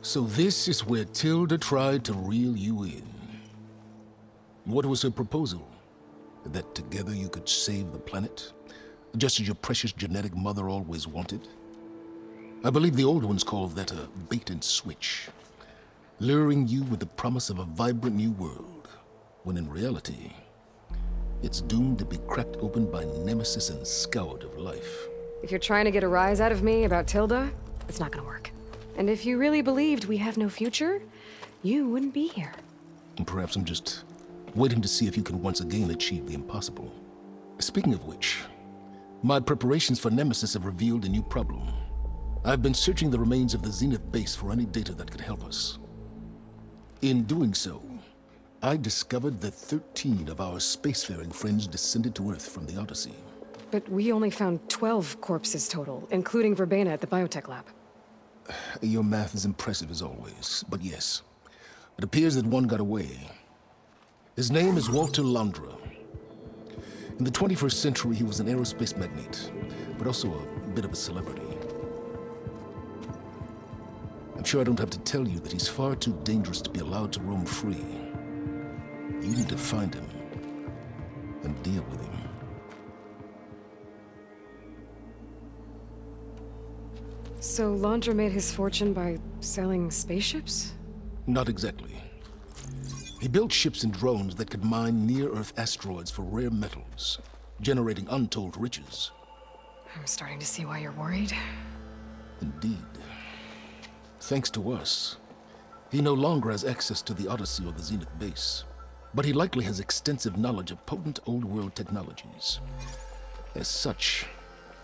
So this is where Tilda tried to reel you in. What was her proposal? That together you could save the planet? Just as your precious genetic mother always wanted? I believe the old ones called that a bait and switch. Luring you with the promise of a vibrant new world, when in reality, it's doomed to be cracked open by nemesis and scoured of life. If you're trying to get a rise out of me about Tilda, it's not gonna work. And if you really believed we have no future, you wouldn't be here. And perhaps I'm just waiting to see if you can once again achieve the impossible. Speaking of which, my preparations for Nemesis have revealed a new problem. I've been searching the remains of the Zenith base for any data that could help us. In doing so, I discovered that 13 of our spacefaring friends descended to Earth from the Odyssey. But we only found 12 corpses total, including Verbena at the biotech lab. Your math is impressive as always, but yes, it appears that one got away. His name is Walter Londra. In the 21st century, he was an aerospace magnate, but also a bit of a celebrity. I'm sure I don't have to tell you that he's far too dangerous to be allowed to roam free. You need to find him and deal with him. So Londra made his fortune by selling spaceships? Not exactly. He built ships and drones that could mine near-Earth asteroids for rare metals, generating untold riches. I'm starting to see why you're worried. Indeed. Thanks to us, he no longer has access to the Odyssey or the Zenith base, but he likely has extensive knowledge of potent old-world technologies. As such,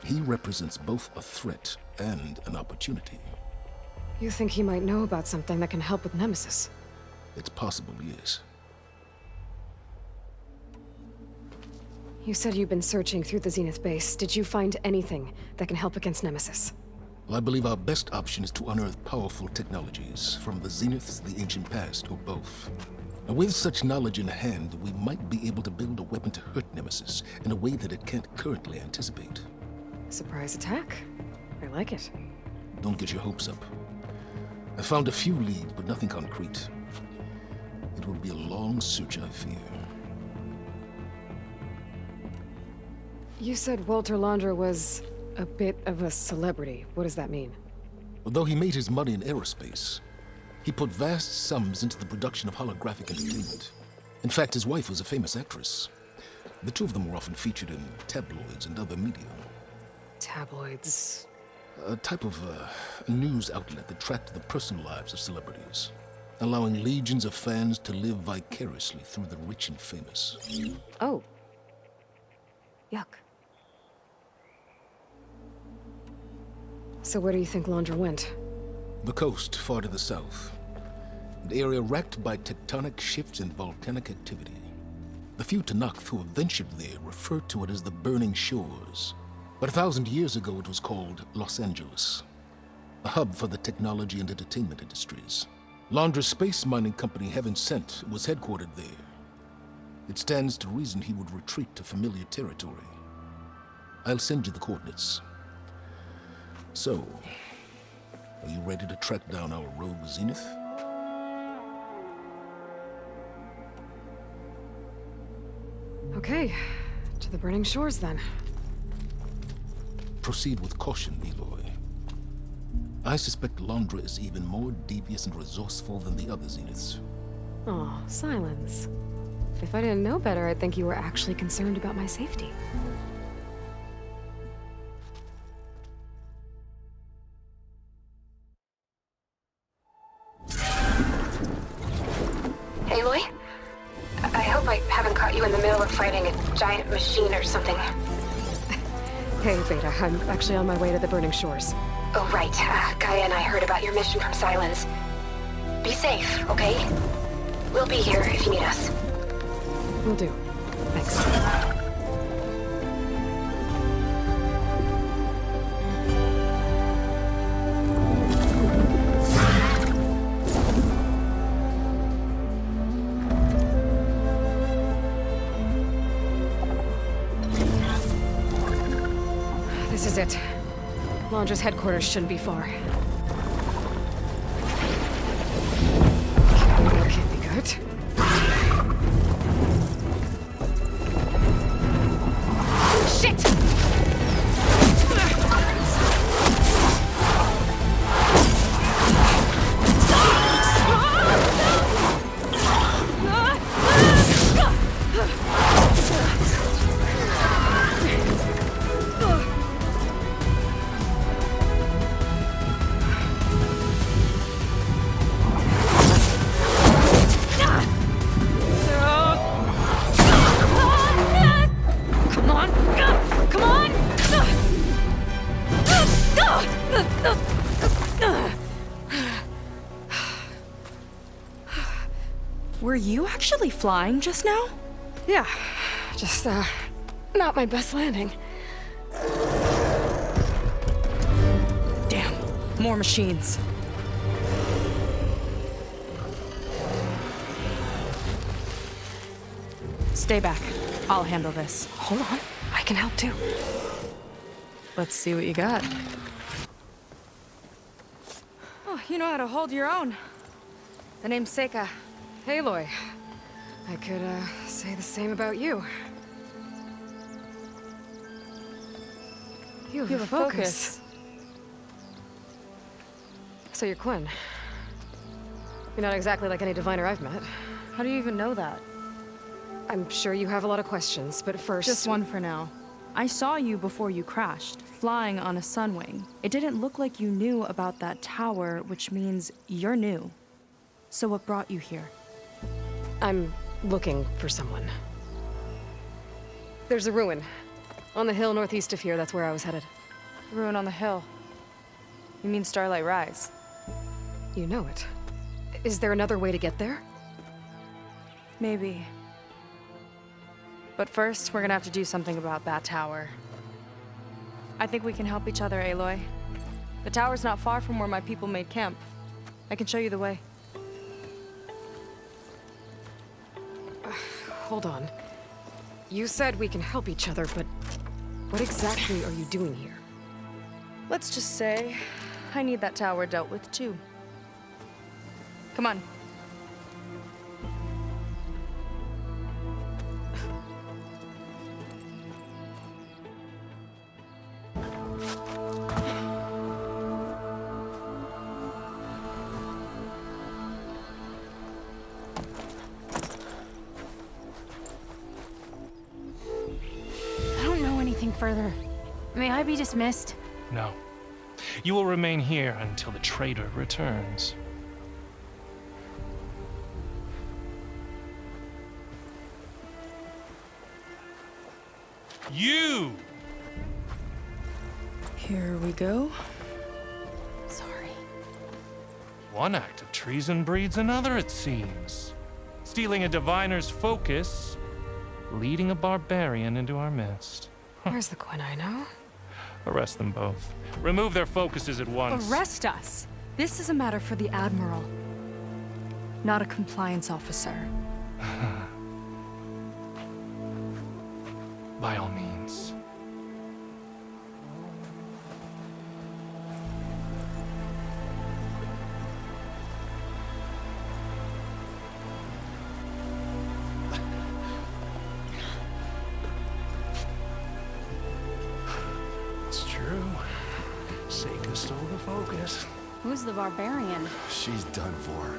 he represents both a threat and an opportunity. You think he might know about something that can help with Nemesis? It's possible, yes. You said you've been searching through the Zenith base. Did you find anything that can help against Nemesis? Well, I believe our best option is to unearth powerful technologies from the Zeniths, the ancient past, or both. And with such knowledge in hand, we might be able to build a weapon to hurt Nemesis in a way that it can't currently anticipate. Surprise attack? I like it. Don't get your hopes up. I found a few leads, but nothing concrete. It will be a long search, I fear. You said Walter Londra was a bit of a celebrity. What does that mean? Although he made his money in aerospace, he put vast sums into the production of holographic entertainment. In fact, his wife was a famous actress. The two of them were often featured in tabloids and other media. Tabloids? A type of news outlet that tracked the personal lives of celebrities, allowing legions of fans to live vicariously through the rich and famous. Oh. Yuck. So where do you think Londra went? The coast, far to the south. An area racked by tectonic shifts and volcanic activity. The few Tanakh who have ventured there refer to it as the Burning Shores. But 1,000 years ago it was called Los Angeles, a hub for the technology and entertainment industries. Londra's space mining company, Heaven Sent, was headquartered there. It stands to reason he would retreat to familiar territory. I'll send you the coordinates. So, are you ready to track down our rogue Zenith? Okay, to the Burning Shores then. Proceed with caution, Aloy. I suspect Londra is even more devious and resourceful than the other Zeniths. Oh, silence. If I didn't know better, I'd think you were actually concerned about my safety. Aloy? I hope I haven't caught you in the middle of fighting a giant machine or something. Hey, Beta, I'm actually on my way to the Burning Shores. Oh, right. Gaia and I heard about your mission from Silence. Be safe, okay? We'll be here if you need us. Will do. Thanks. This is it. Londra's headquarters shouldn't be far. What? Shit! Come on! Come on! Were you actually flying just now? Yeah, just, not my best landing. Damn, more machines. Stay back. I'll handle this. Hold on, I can help too. Let's see what you got. Oh, you know how to hold your own. The name's Seika. Aloy. I could, say the same about you. You have a focus. So you're Quinn. You're not exactly like any diviner I've met. How do you even know that? I'm sure you have a lot of questions, but first... Just one for now. I saw you before you crashed, flying on a sunwing. It didn't look like you knew about that tower, which means you're new. So what brought you here? I'm looking for someone. There's a ruin. On the hill northeast of here, that's where I was headed. Ruin on the hill. You mean Starlight Rise? You know it. Is there another way to get there? Maybe. But first, we're gonna have to do something about that tower. I think we can help each other, Aloy. The tower's not far from where my people made camp. I can show you the way. Hold on. You said we can help each other, but what exactly are you doing here? Let's just say, I need that tower dealt with too. Come on. I don't know anything further. May I be dismissed? No. You will remain here until the traitor returns. You! Here we go. Sorry. One act of treason breeds another, it seems. Stealing a diviner's focus, leading a barbarian into our midst. Where's the Quinn I know? Arrest them both. Remove their focuses at once. Arrest us! This is a matter for the Admiral, not a compliance officer. By all means. It's true. Seika stole the focus. Who's the barbarian? She's done for.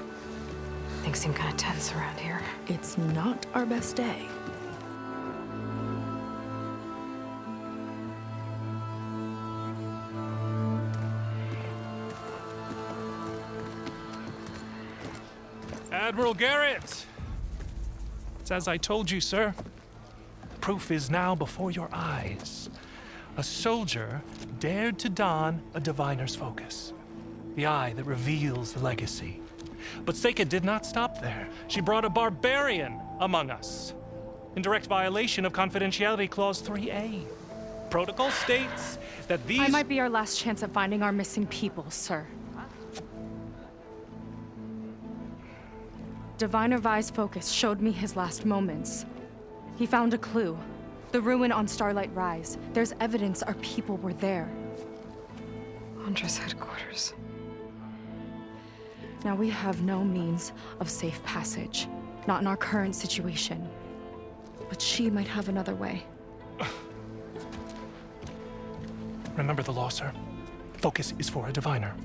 Things seem kind of tense around here. It's not our best day. Admiral Garrett! It's as I told you, sir. Proof is now before your eyes. A soldier dared to don a diviner's focus. The eye that reveals the legacy. But Seika did not stop there. She brought a barbarian among us. In direct violation of Confidentiality Clause 3A. Protocol states that these... I might be our last chance at finding our missing people, sir. Diviner Vi's focus showed me his last moments. He found a clue. The ruin on Starlight Rise. There's evidence our people were there. Huntress headquarters. Now, we have no means of safe passage. Not in our current situation. But she might have another way. Remember the law, sir. Focus is for a diviner.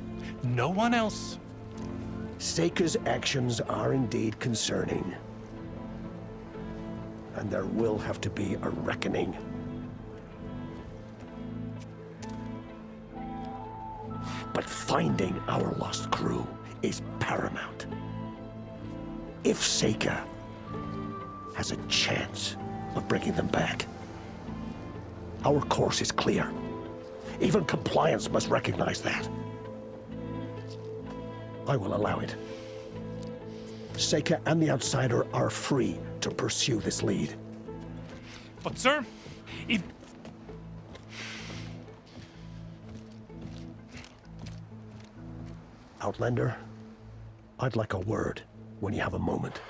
No one else. Seika's actions are indeed concerning. And there will have to be a reckoning. But finding our lost crew is paramount. If Seika has a chance of bringing them back, our course is clear. Even compliance must recognize that. I will allow it. Seika and the Outsider are free to pursue this lead. But, sir, if... Outlander, I'd like a word when you have a moment.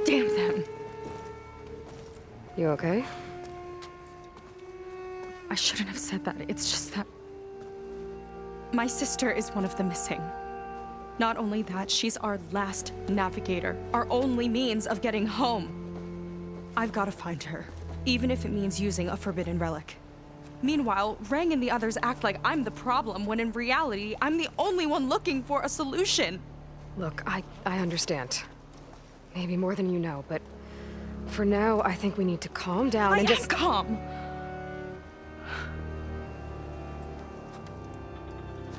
Damn them. You okay? I shouldn't have said that. It's just that... my sister is one of the missing. Not only that, she's our last navigator. Our only means of getting home. I've got to find her. Even if it means using a forbidden relic. Meanwhile, Rang and the others act like I'm the problem, when in reality, I'm the only one looking for a solution. Look, I understand. Maybe more than you know, but for now, I think we need to calm down I and am just... calm.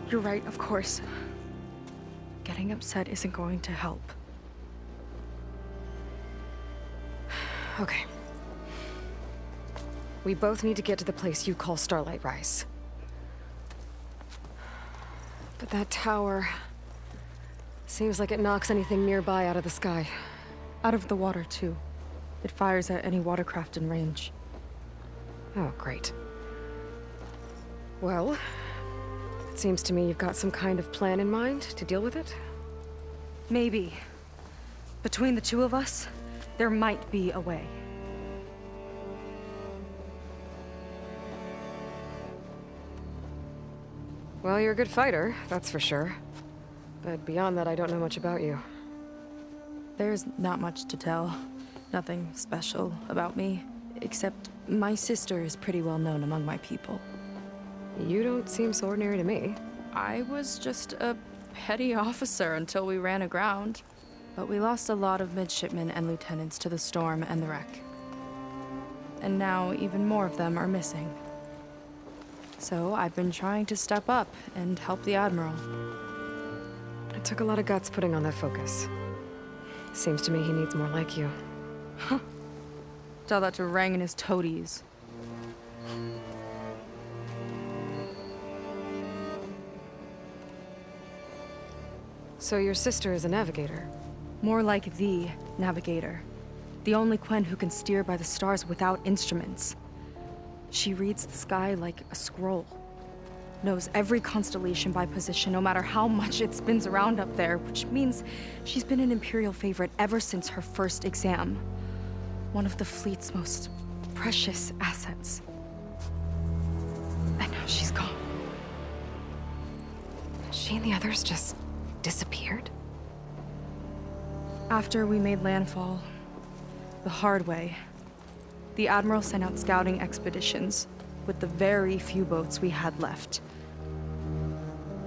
You're right, of course. Getting upset isn't going to help. Okay. We both need to get to the place you call Starlight Rise. But that tower... seems like it knocks anything nearby out of the sky. Out of the water, too. It fires at any watercraft in range. Oh, great. Well, it seems to me you've got some kind of plan in mind to deal with it. Maybe. Between the two of us, there might be a way. Well, you're a good fighter, that's for sure. But beyond that, I don't know much about you. There's not much to tell. Nothing special about me. Except my sister is pretty well known among my people. You don't seem so ordinary to me. I was just a petty officer until we ran aground. But we lost a lot of midshipmen and lieutenants to the storm and the wreck. And now even more of them are missing. So I've been trying to step up and help the Admiral. It took a lot of guts putting on that focus. Seems to me he needs more like you. Tell that to Rang and his toadies. So your sister is a navigator? More like the navigator. The only Quen who can steer by the stars without instruments. She reads the sky like a scroll. Knows every constellation by position, no matter how much it spins around up there, which means she's been an Imperial favorite ever since her first exam. One of the fleet's most precious assets. And now she's gone. She and the others just disappeared? After we made landfall, the hard way, the Admiral sent out scouting expeditions with the very few boats we had left.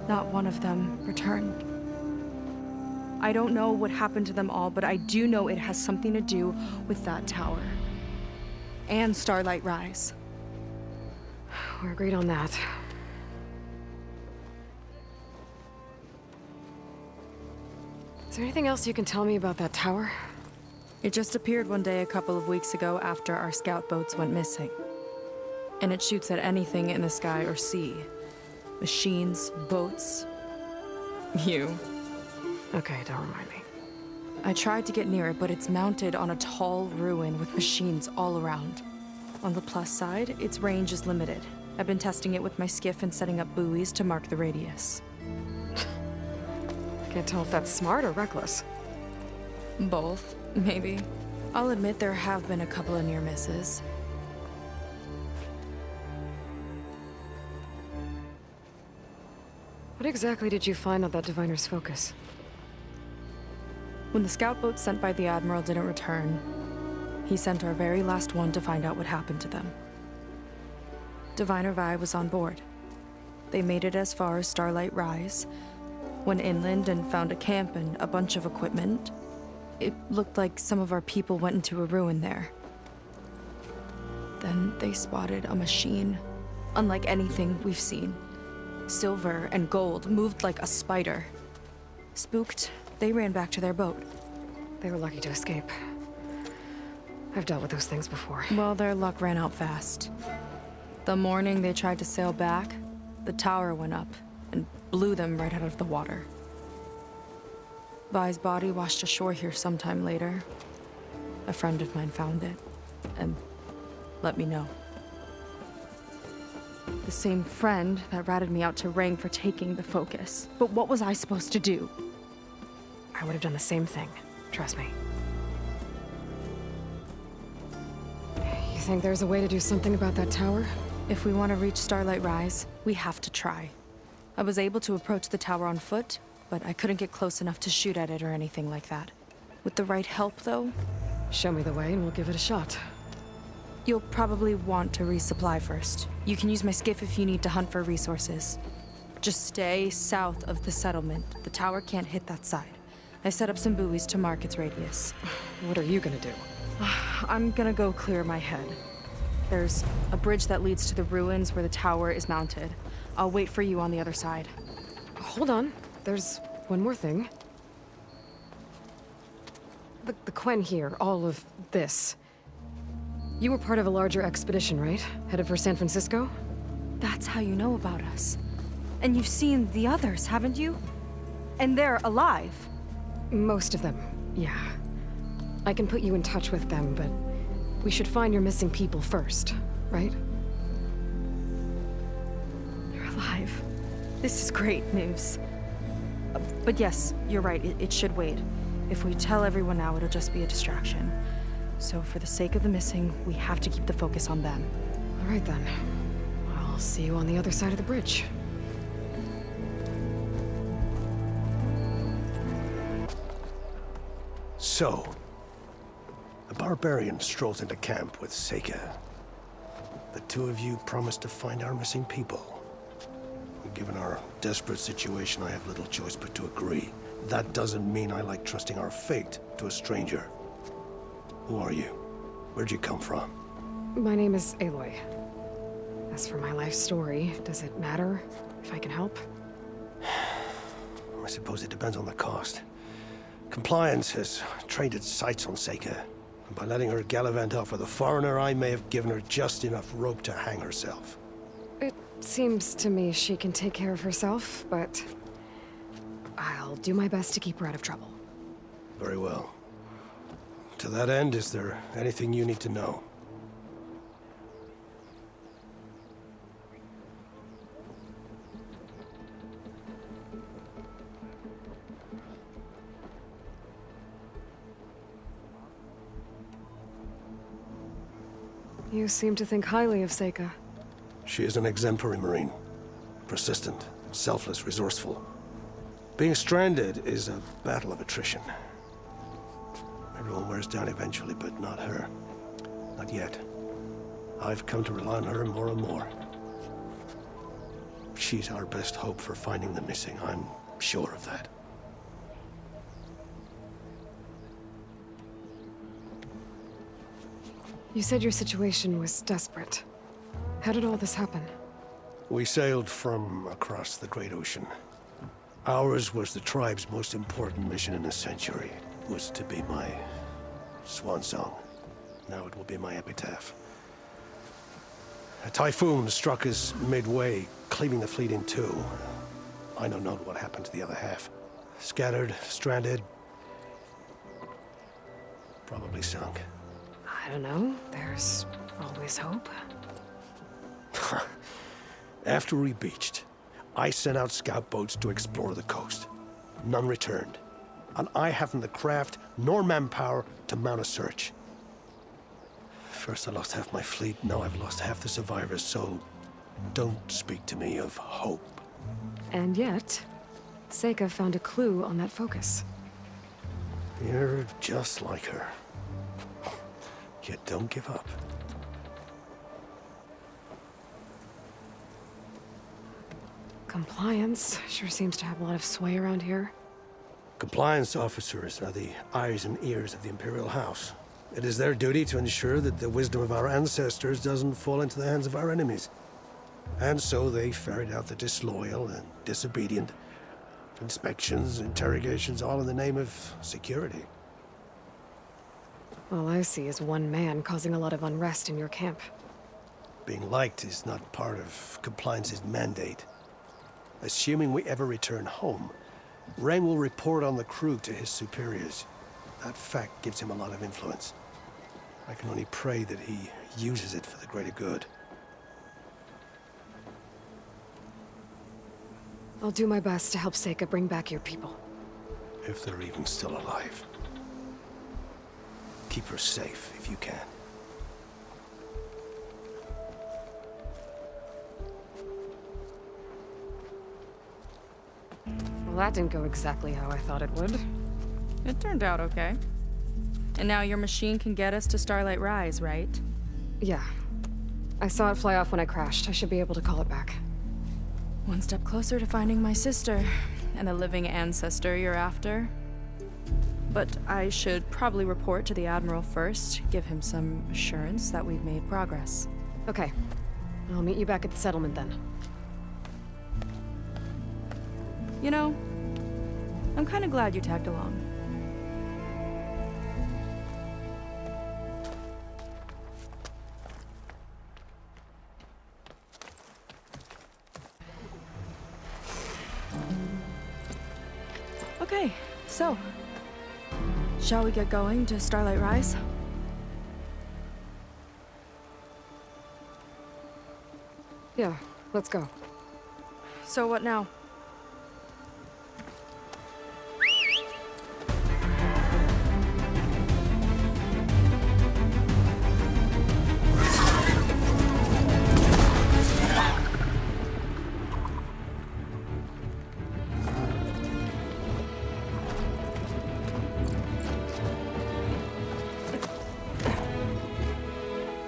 Not one of them returned. I don't know what happened to them all, but I do know it has something to do with that tower. And Starlight Rise. We're agreed on that. Is there anything else you can tell me about that tower? It just appeared one day a couple of weeks ago after our scout boats went missing. And it shoots at anything in the sky or sea. Machines, boats. You. Okay, don't remind me. I tried to get near it, but it's mounted on a tall ruin with machines all around. On the plus side, its range is limited. I've been testing it with my skiff and setting up buoys to mark the radius. Can't tell if that's smart or reckless. Both, maybe. I'll admit there have been a couple of near misses. What exactly did you find on that diviner's focus? When the scout boat sent by the Admiral didn't return, he sent our very last one to find out what happened to them. Diviner Vi was on board. They made it as far as Starlight Rise, went inland and found a camp and a bunch of equipment. It looked like some of our people went into a ruin there. Then they spotted a machine, unlike anything we've seen. Silver and gold moved like a spider. Spooked, they ran back to their boat. They were lucky to escape. I've dealt with those things before. Well, their luck ran out fast. The morning they tried to sail back, the tower went up and blew them right out of the water. Vi's body washed ashore here sometime later. A friend of mine found it and let me know. The same friend that ratted me out to Rang for taking the focus. But what was I supposed to do? I would have done the same thing. Trust me. You think there's a way to do something about that tower? If we want to reach Starlight Rise, we have to try. I was able to approach the tower on foot, but I couldn't get close enough to shoot at it or anything like that. With the right help, though, Show me the way and we'll give it a shot. you'll probably want to resupply first. You can use my skiff if you need to hunt for resources. Just stay south of the settlement. The tower can't hit that side. I set up some buoys to mark its radius. What are you gonna do? I'm gonna go clear my head. There's a bridge that leads to the ruins where the tower is mounted. I'll wait for you on the other side. Hold on. There's one more thing. The Quen here, all of this. You were part of a larger expedition, right? Headed for San Francisco? That's how you know about us. And you've seen the others, haven't you? And they're alive. Most of them, yeah. I can put you in touch with them, but we should find your missing people first, right? They're alive. This is great news. But yes, you're right, it should wait. If we tell everyone now, it'll just be a distraction. So for the sake of the missing, we have to keep the focus on them. All right then. I'll see you on the other side of the bridge. So, a barbarian strolls into camp with Seika. The two of you promised to find our missing people. Given our desperate situation, I have little choice but to agree. That doesn't mean I like trusting our fate to a stranger. Who are you? Where'd you come from? My name is Aloy. As for my life story, does it matter if I can help? I suppose it depends on the cost. Compliance has trained its sights on Seika. And by letting her gallivant off with a foreigner, I may have given her just enough rope to hang herself. It seems to me she can take care of herself, but I'll do my best to keep her out of trouble. Very well. To that end, is there anything you need to know? You seem to think highly of Seika. She is an exemplary Marine. Persistent, selfless, resourceful. Being stranded is a battle of attrition. Everyone wears down eventually, but not her. Not yet. I've come to rely on her more and more. She's our best hope for finding the missing. I'm sure of that. You said your situation was desperate. How did all this happen? We sailed from across the Great Ocean. Ours was the tribe's most important mission in a century. It was to be my swan song. Now it will be my epitaph. A typhoon struck us midway, cleaving the fleet in two. I know not what happened to the other half. Scattered, stranded, probably sunk. I don't know. There's always hope. After we beached, I sent out scout boats to explore the coast. none returned. And I haven't the craft nor manpower to mount a search. First I lost half my fleet, now I've lost half the survivors, so don't speak to me of hope. And yet, Seika found a clue on that focus. You're just like her. Yet don't give up. Compliance sure seems to have a lot of sway around here. Compliance officers are the eyes and ears of the Imperial House. It is their duty to ensure that the wisdom of our ancestors doesn't fall into the hands of our enemies. And so they ferret out the disloyal and disobedient. Inspections, interrogations, all in the name of security. All I see is one man causing a lot of unrest in your camp. Being liked is not part of compliance's mandate. Assuming we ever return home, Rain will report on the crew to his superiors. That fact gives him a lot of influence. I can only pray that he uses it for the greater good. I'll do my best to help Seika bring back your people. If they're even still alive. Keep her safe if you can. Well, that didn't go exactly how I thought it would. It turned out okay. And now your machine can get us to Starlight Rise, right? Yeah. I saw it fly off when I crashed. I should be able to call it back. One step closer to finding my sister and the living ancestor you're after. But I should probably report to the Admiral first, give him some assurance that we've made progress. Okay. I'll meet you back at the settlement then. You know, I'm kind of glad you tagged along. Okay, so, shall we get going to Starlight Rise? Yeah, let's go. So what now?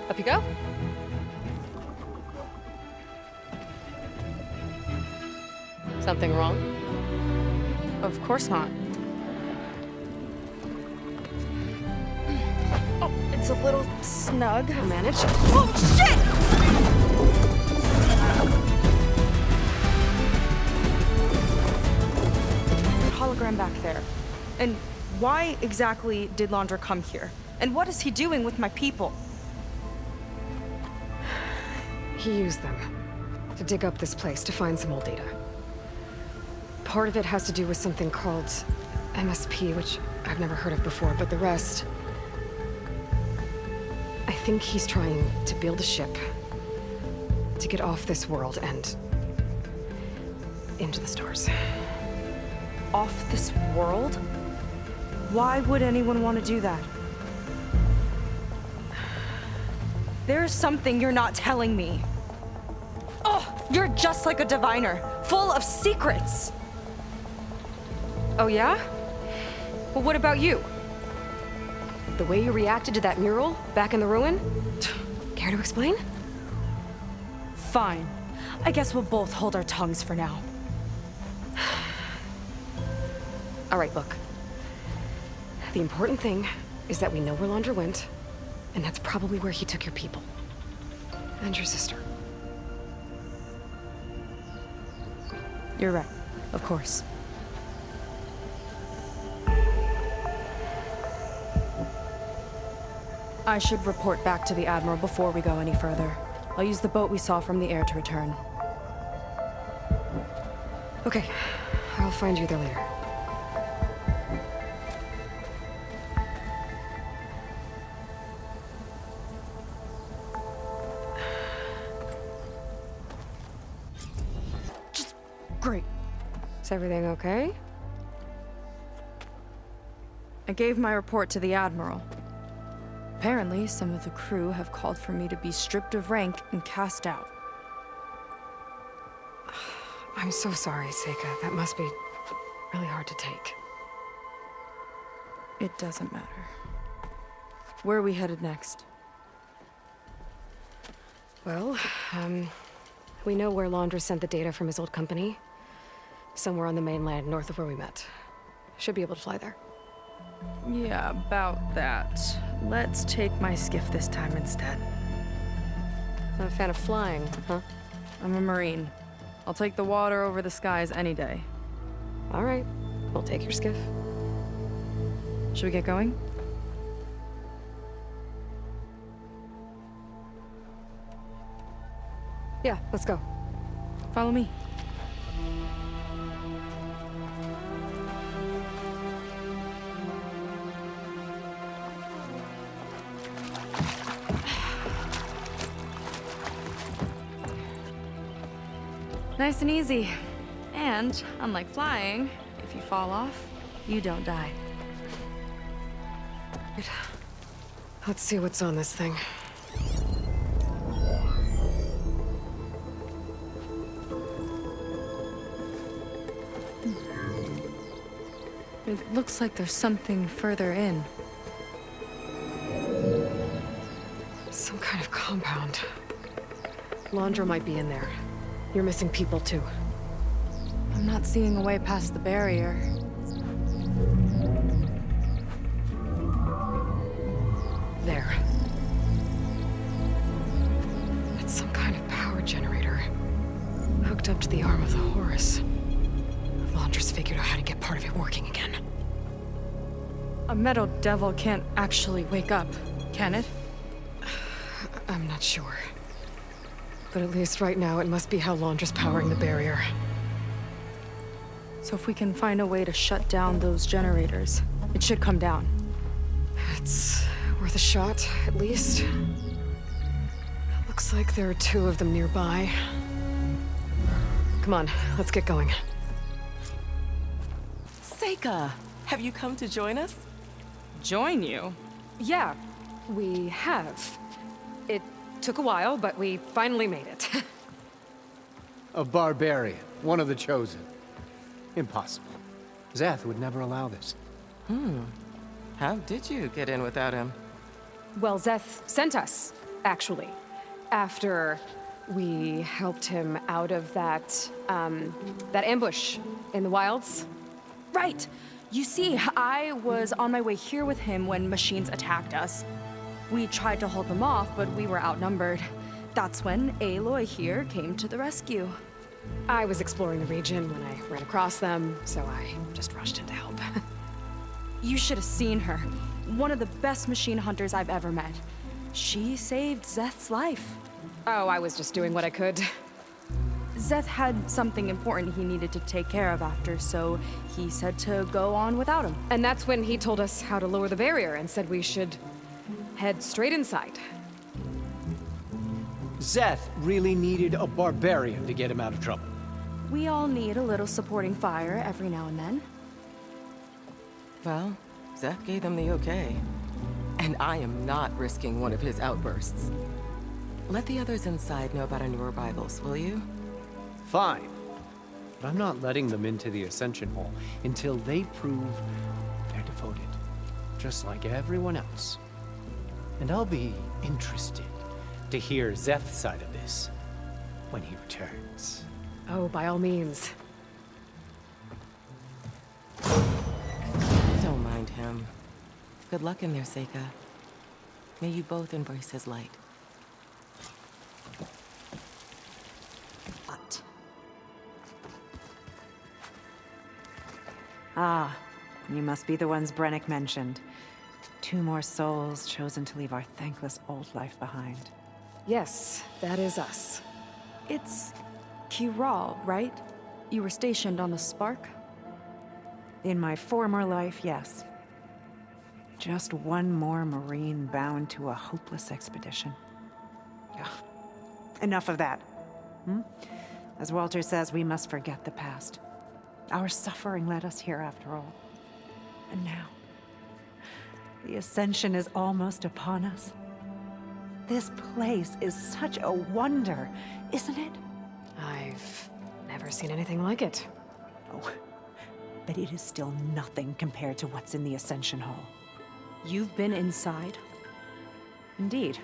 Up you go. Something wrong? Of course not. Oh, it's a little snug. I'll manage. Oh, shit! Hologram back there. And why exactly did Laundra come here? And what is he doing with my people? He used them to dig up this place to find some old data. Part of it has to do with something called MSP, which I've never heard of before, but the rest... I think he's trying to build a ship to get off this world and into the stars. Off this world? Why would anyone want to do that? There's something you're not telling me. Oh, you're just like a diviner, full of secrets. Oh yeah? Well, what about you? The way you reacted to that mural back in the ruin? Care to explain? Fine. I guess we'll both hold our tongues for now. All right, look. The important thing is that we know where Laundra went, and that's probably where he took your people. And your sister. You're right, of course. I should report back to the Admiral before we go any further. I'll use the boat we saw from the air to return. Okay, I'll find you there later. Great. Is everything okay? I gave my report to the Admiral. Apparently, some of the crew have called for me to be stripped of rank and cast out. I'm so sorry, Seika. That must be really hard to take. It doesn't matter. Where are we headed next? Well, we know where Laundra sent the data from his old company. Somewhere on the mainland, north of where we met. Should be able to fly there. Yeah, about that. Let's take my skiff this time instead. Not a fan of flying, huh? I'm a Marine. I'll take the water over the skies any day. All right, we'll take your skiff. Should we get going? Yeah, let's go. Follow me. Nice and easy. And, unlike flying, if you fall off, you don't die. Let's see what's on this thing. It looks like there's something further in. Some kind of compound. Laundra might be in there. You're missing people too. I'm not seeing a way past the barrier. There. It's some kind of power generator. Hooked up to the arm of the Horus. Laundra's figured out how to get part of it working again. A metal devil can't actually wake up, can it? I'm not sure. But at least right now, it must be how Laundra's powering the barrier. So if we can find a way to shut down those generators, it should come down. It's worth a shot, at least. Looks like there are two of them nearby. Come on, let's get going. Seika, have you come to join us? Join you? Yeah, we have. It took a while, but we finally made it. A barbarian, one of the chosen. Impossible. Zeth would never allow this. How did you get in without him? Well, Zeth sent us, actually. After we helped him out of that ambush in the wilds. Right. You see, I was on my way here with him when machines attacked us. We tried to hold them off, but we were outnumbered. That's when Aloy here came to the rescue. I was exploring the region when I ran across them, so I just rushed in to help. You should have seen her. One of the best machine hunters I've ever met. She saved Zeth's life. Oh, I was just doing what I could. Zeth had something important he needed to take care of after, so he said to go on without him. And that's when he told us how to lower the barrier and said we should head straight inside. Zeth really needed a barbarian to get him out of trouble. We all need a little supporting fire every now and then. Well, Zeth gave them the okay. And I am not risking one of his outbursts. Let the others inside know about our new arrivals, will you? Fine. But I'm not letting them into the Ascension Hall until they prove they're devoted. Just like everyone else. And I'll be interested to hear Zeth's side of this when he returns. Oh, by all means. Don't mind him. Good luck in there, Seika. May you both embrace his light. Ah, you must be the ones Brennick mentioned. 2 more souls chosen to leave our thankless old life behind. Yes, that is us. It's Kiral, right? You were stationed on the Spark? In my former life, yes. Just one more Marine bound to a hopeless expedition. Ugh. Enough of that. As Walter says, we must forget the past. Our suffering led us here after all. And now, The Ascension is almost upon us. This place is such a wonder, isn't it? I've never seen anything like it. Oh, but it is still nothing compared to what's in the Ascension Hall. You've been inside? Indeed.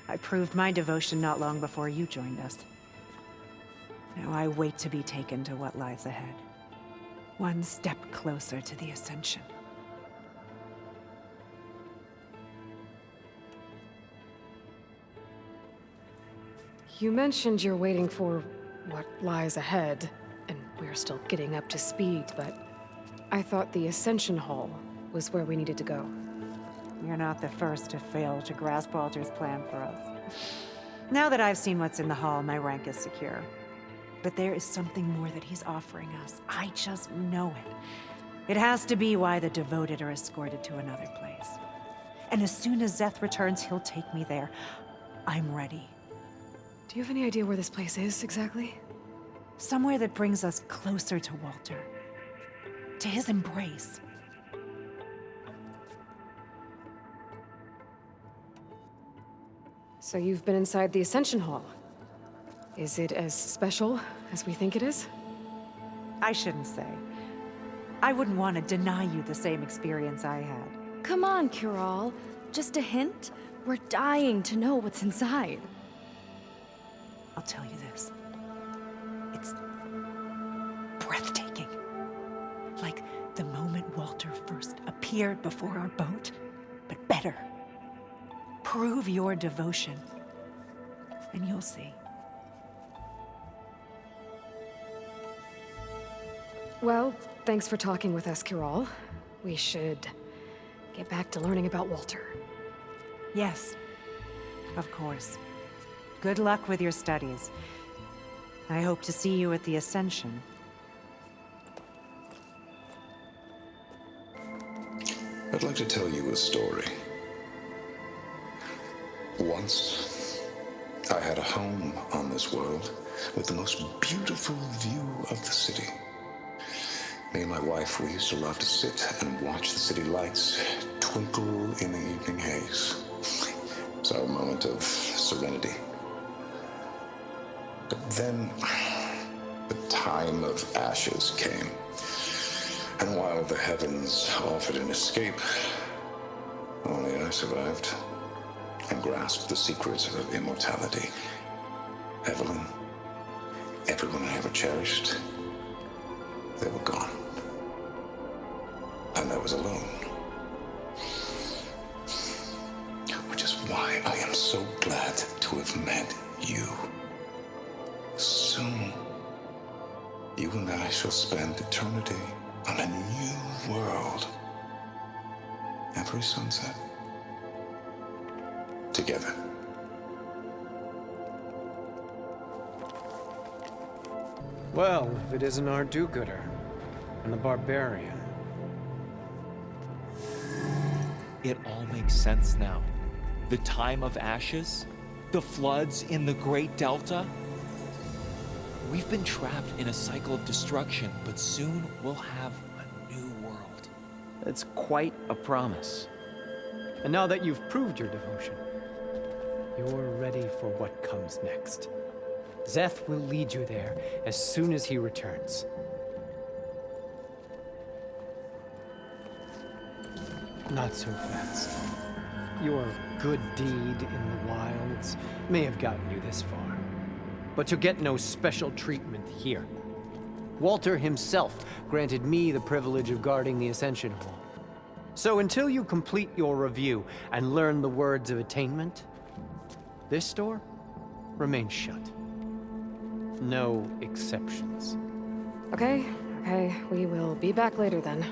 I proved my devotion not long before you joined us. Now I wait to be taken to what lies ahead. One step closer to the Ascension. You mentioned you're waiting for what lies ahead, and we're still getting up to speed, but I thought the Ascension Hall was where we needed to go. You're not the first to fail to grasp Walter's plan for us. Now that I've seen what's in the hall, my rank is secure. But there is something more that he's offering us. I just know it. It has to be why the devoted are escorted to another place. And as soon as Zeth returns, he'll take me there. I'm ready. Do you have any idea where this place is, exactly? Somewhere that brings us closer to Walter. To his embrace. So you've been inside the Ascension Hall. Is it as special as we think it is? I shouldn't say. I wouldn't want to deny you the same experience I had. Come on, Cural. Just a hint? We're dying to know what's inside. I'll tell you this. It's breathtaking. Like the moment Walter first appeared before our boat, but better. Prove your devotion, and you'll see. Well, thanks for talking with us, Cural. We should get back to learning about Walter. Yes, of course. Good luck with your studies. I hope to see you at the Ascension. I'd like to tell you a story. Once, I had a home on this world with the most beautiful view of the city. Me and my wife, we used to love to sit and watch the city lights twinkle in the evening haze. It's our moment of serenity. But then, the time of ashes came. And while the heavens offered an escape, only I survived and grasped the secrets of immortality. Evelyn, everyone I ever cherished, they were gone. And I was alone. Which is why I am so glad to have met you. Soon, you and I shall spend eternity on a new world. Every sunset. Together. Well, if it isn't our do-gooder and the barbarian. It all makes sense now. The time of ashes, the floods in the Great Delta. We've been trapped in a cycle of destruction, but soon we'll have a new world. It's quite a promise. And now that you've proved your devotion, you're ready for what comes next. Zeth will lead you there as soon as he returns. Not so fast. Your good deed in the wilds may have gotten you this far, but you'll get no special treatment here. Walter himself granted me the privilege of guarding the Ascension Hall. So until you complete your review and learn the words of attainment, this door remains shut. No exceptions. Okay, we will be back later then.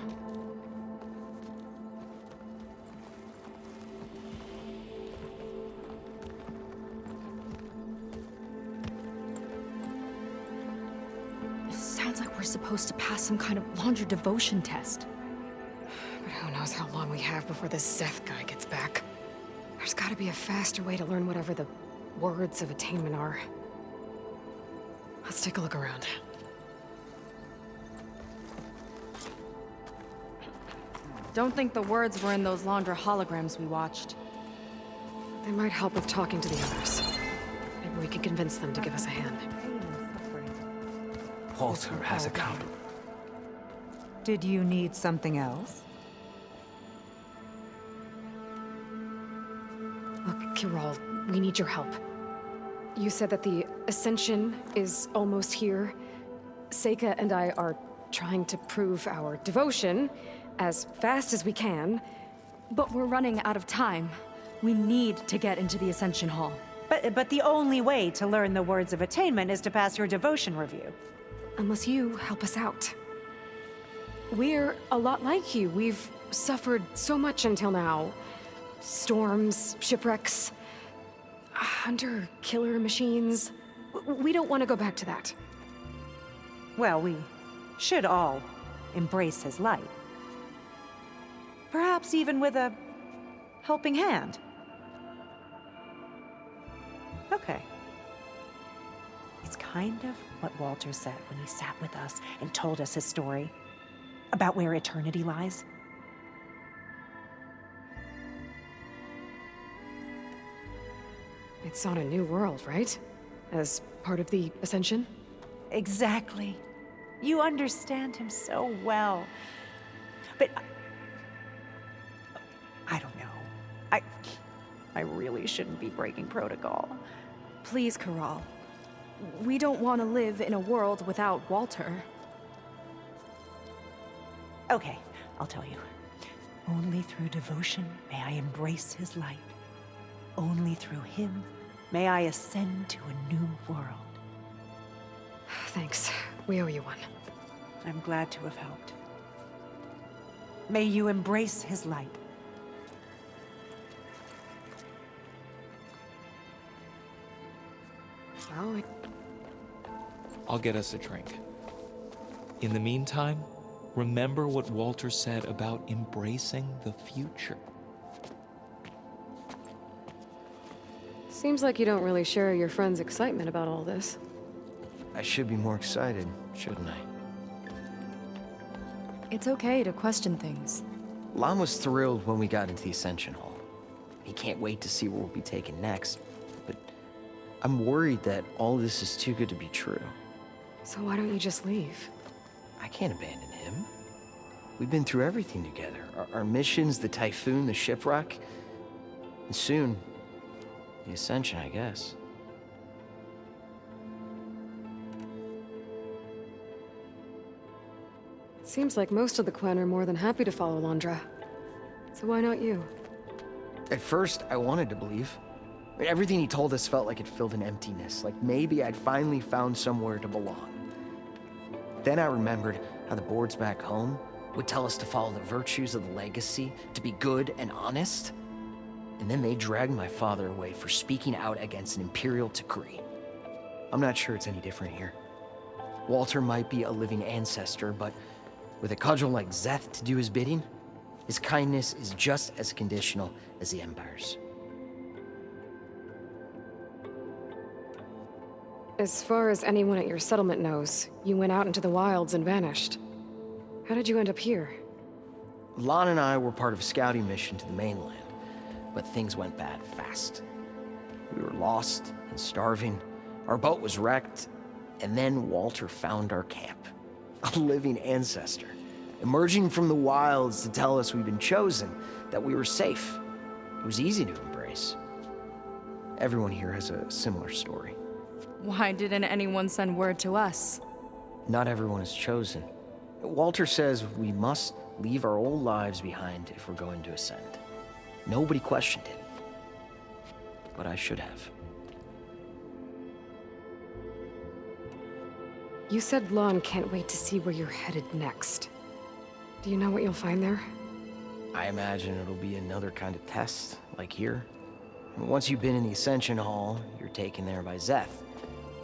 It sounds like we're supposed to pass some kind of laundry devotion test. But who knows how long we have before this Zeth guy gets back. There's gotta be a faster way to learn whatever the words of attainment are. Let's take a look around. Don't think the words were in those Laundra holograms we watched. They might help with talking to the others. Maybe we could convince them to give us a hand. Walter has a counter. Did you need something else? Look, Kirol, we need your help. You said that the Ascension is almost here. Seika and I are trying to prove our devotion as fast as we can. But we're running out of time. We need to get into the Ascension Hall. But the only way to learn the words of attainment is to pass your devotion review. Unless you help us out. We're a lot like you. We've suffered so much until now. Storms, shipwrecks, hunter killer machines. We don't want to go back to that. Well, we should all embrace his light. Perhaps even with a helping hand. Okay. It's kind of what Walter said when he sat with us and told us his story about where eternity lies. It's on a new world, right? As part of the Ascension? Exactly. You understand him so well. But I don't know. I really shouldn't be breaking protocol. Please, Kirol. We don't want to live in a world without Walter. Okay, I'll tell you. Only through devotion may I embrace his light. Only through him may I ascend to a new world. Thanks. We owe you one. I'm glad to have helped. May you embrace his light. Well, I'll get us a drink. In the meantime, remember what Walter said about embracing the future. seems like you don't really share your friend's excitement about all this. I should be more excited, shouldn't I? It's okay to question things. Lon was thrilled when we got into the Ascension Hall. He can't wait to see where we'll be taken next, but I'm worried that all this is too good to be true. So why don't you just leave? I can't abandon him. We've been through everything together. Our missions, the Typhoon, the shipwreck, and soon, the Ascension, I guess. It seems like most of the Quen are more than happy to follow Londra. So why not you? At first, I wanted to believe. I mean, everything he told us felt like it filled an emptiness, like maybe I'd finally found somewhere to belong. Then I remembered how the boards back home would tell us to follow the virtues of the legacy, to be good and honest. And then they dragged my father away for speaking out against an imperial decree. I'm not sure it's any different here. Walter might be a living ancestor, but with a cudgel like Zeth to do his bidding, his kindness is just as conditional as the Empire's. As far as anyone at your settlement knows, you went out into the wilds and vanished. How did you end up here? Lon and I were part of a scouting mission to the mainland, but things went bad fast. We were lost and starving, our boat was wrecked, and then Walter found our camp. A living ancestor, emerging from the wilds to tell us we'd been chosen, that we were safe. It was easy to embrace. Everyone here has a similar story. Why didn't anyone send word to us? Not everyone is chosen. Walter says we must leave our old lives behind if we're going to ascend. Nobody questioned it. But I should have. You said Lon can't wait to see where you're headed next. Do you know what you'll find there? I imagine it'll be another kind of test, like here. Once you've been in the Ascension Hall, you're taken there by Zeth.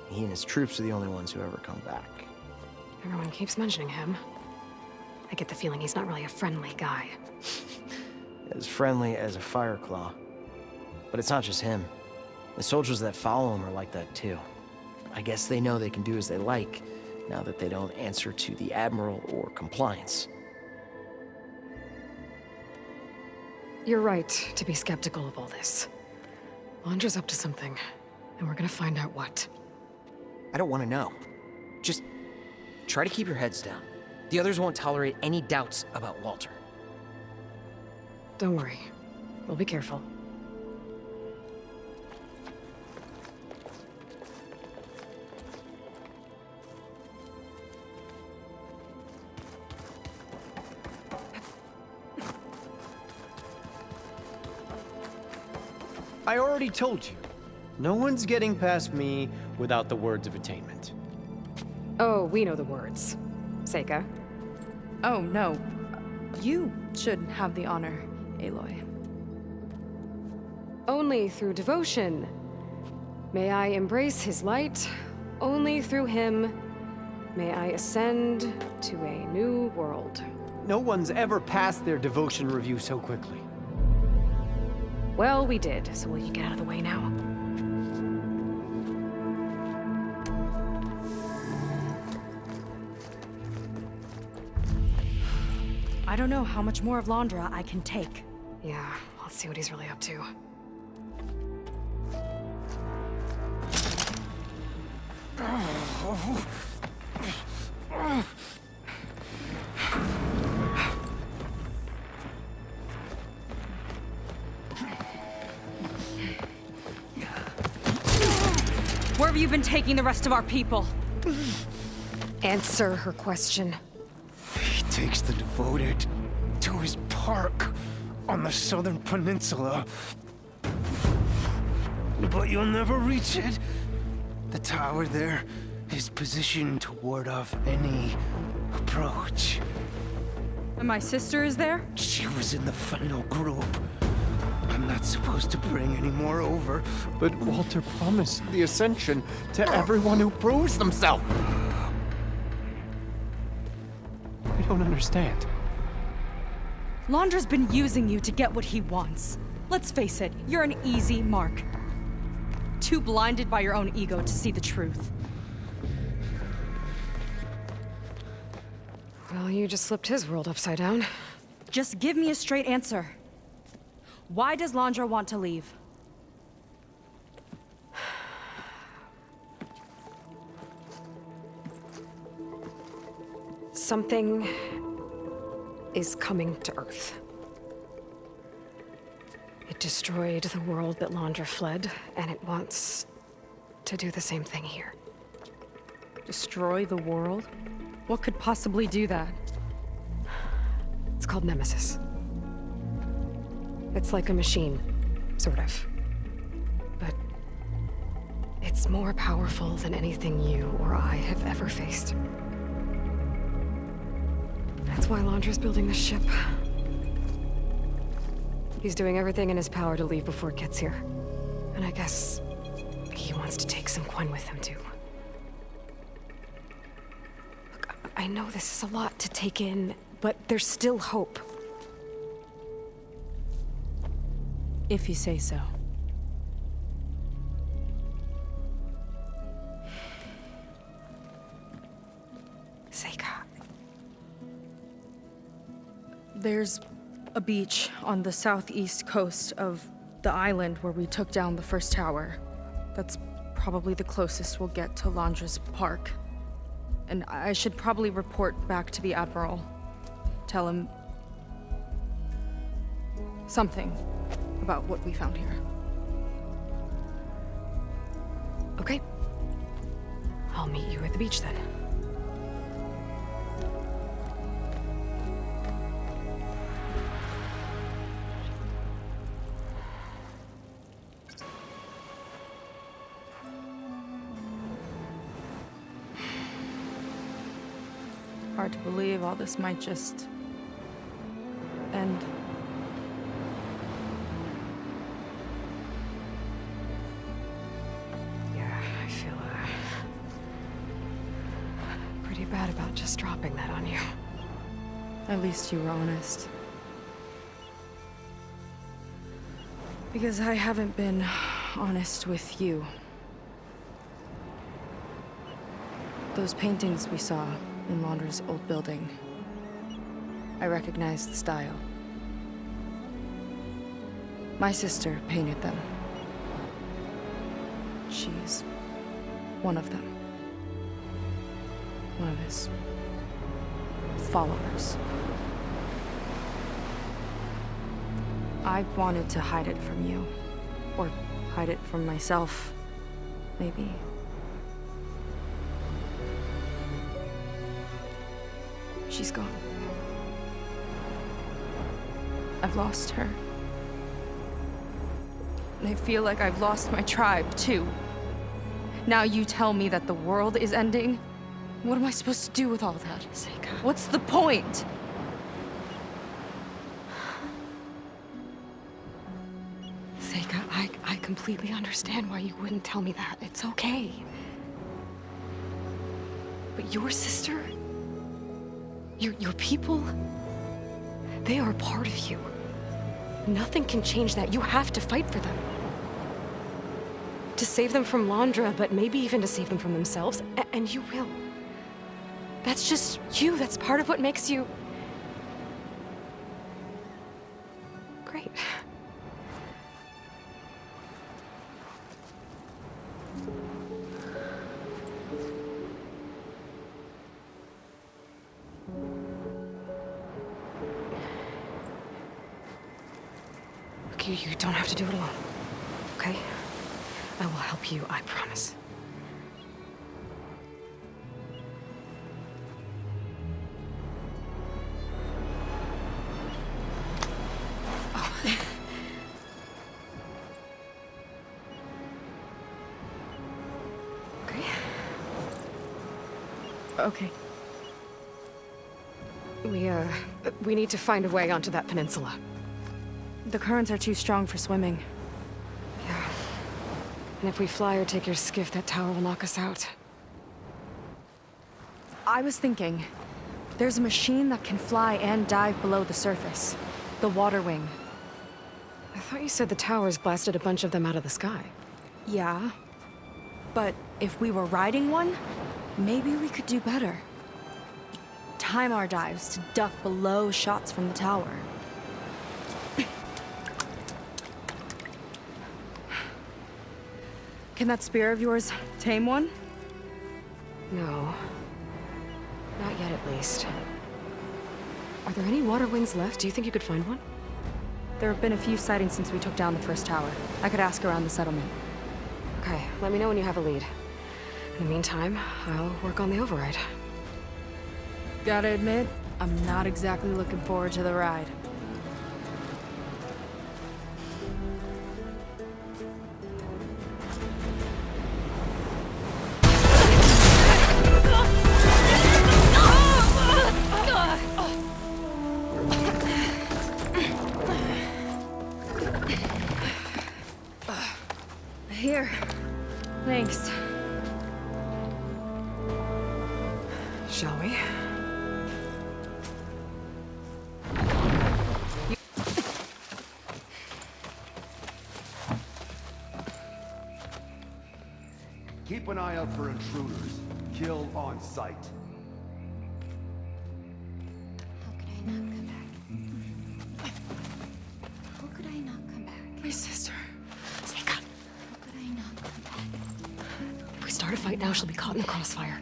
He and his troops are the only ones who ever come back. Everyone keeps mentioning him. I get the feeling he's not really a friendly guy. As friendly as a Fireclaw. But it's not just him. The soldiers that follow him are like that too. I guess they know they can do as they like, now that they don't answer to the Admiral or Compliance. You're right to be skeptical of all this. Londra's up to something, and we're gonna find out what. I don't want to know. Just try to keep your heads down. The others won't tolerate any doubts about Walter. Don't worry. We'll be careful. I already told you. No one's getting past me without the words of attainment. Oh, we know the words. Seika. Oh, no. You should have the honor, Aloy. Only through devotion. May I embrace his light. Only through him may I ascend to a new world. No one's ever passed their devotion review so quickly. Well, we did, so will you get out of the way now? I don't know how much more of Londra I can take. Yeah, let's see what he's really up to. Where have you been taking the rest of our people? Answer her question. He takes the devoted to his park on the southern peninsula. But you'll never reach it. The tower there is positioned to ward off any approach. And my sister is there? She was in the final group. I'm not supposed to bring any more over. But Walter promised the Ascension to everyone who proves themselves. I don't understand. Londra's been using you to get what he wants. Let's face it, you're an easy mark. Too blinded by your own ego to see the truth. Well, you just flipped his world upside down. Just give me a straight answer. Why does Londra want to leave? Something is coming to Earth. It destroyed the world that Londra fled, and it wants to do the same thing here. Destroy the world? What could possibly do that? It's called Nemesis. It's like a machine, sort of. But it's more powerful than anything you or I have ever faced. That's why Londra's building this ship. He's doing everything in his power to leave before it gets here. And I guess he wants to take some Quen with him, too. Look, I know this is a lot to take in, but there's still hope. If you say so. Seika. There's a beach on the southeast coast of the island where we took down the first tower. That's probably the closest we'll get to Londra's park. And I should probably report back to the Admiral. Tell him something about what we found here. Okay. I'll meet you at the beach then. Hard to believe all this might just end. Yeah, I feel pretty bad about just dropping that on you. At least you were honest. Because I haven't been honest with you. Those paintings we saw in Londra's old building, I recognized the style. My sister painted them. She's one of them. One of his followers. I wanted to hide it from you. Or hide it from myself, maybe. She's gone. I've lost her. And I feel like I've lost my tribe, too. Now you tell me that the world is ending? What am I supposed to do with all that? Seika. What's the point? Seika, I completely understand why you wouldn't tell me that. It's okay. But your sister, your people, they are a part of you. Nothing can change that. You have to fight for them. To save them from Londra, but maybe even to save them from themselves, and you will. That's just you. That's part of what makes you... great. Look, you don't have to do it alone, okay? I will help you, I promise. Oh. Okay. Okay. We need to find a way onto that peninsula. The currents are too strong for swimming. Yeah. And if we fly or take your skiff, that tower will knock us out. I was thinking, there's a machine that can fly and dive below the surface. The water wing. I thought you said the towers blasted a bunch of them out of the sky. Yeah. But if we were riding one, maybe we could do better. Time our dives to duck below shots from the tower. Can that spear of yours tame one? No. Not yet, at least. Are there any water wings left? Do you think you could find one? There have been a few sightings since we took down the first tower. I could ask around the settlement. Okay, let me know when you have a lead. In the meantime, I'll work on the override. Gotta admit, I'm not exactly looking forward to the ride. Here. Thanks. Shall we? Keep an eye out for intruders. Kill on sight. How could I not come back? How could I not come back? My sister. Seika. How could I not come back? If we start a fight now, she'll be caught in the crossfire.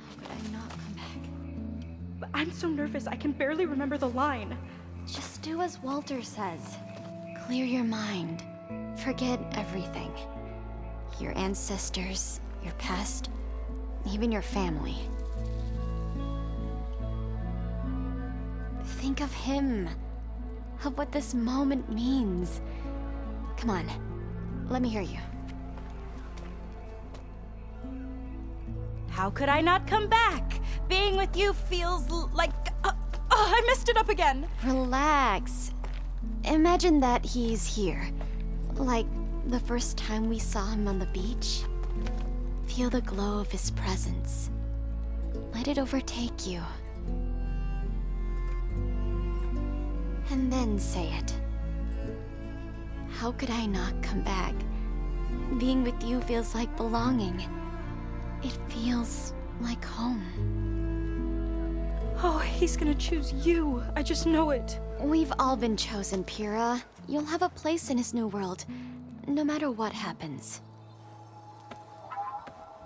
How could I not come back? But I'm so nervous, I can barely remember the line. Just do as Walter says. Clear your mind. Forget everything. Your ancestors, your past, even your family. Think of him. Of what this moment means. Come on, let me hear you. How could I not come back? Being with you feels like... I messed it up again. Relax. Imagine that he's here. Like the first time we saw him on the beach. Feel the glow of his presence. Let it overtake you. And then say it. How could I not come back? Being with you feels like belonging. It feels like home. Oh, he's gonna choose you. I just know it. We've all been chosen, Pyrrha. you'll have a place in his new world, no matter what happens.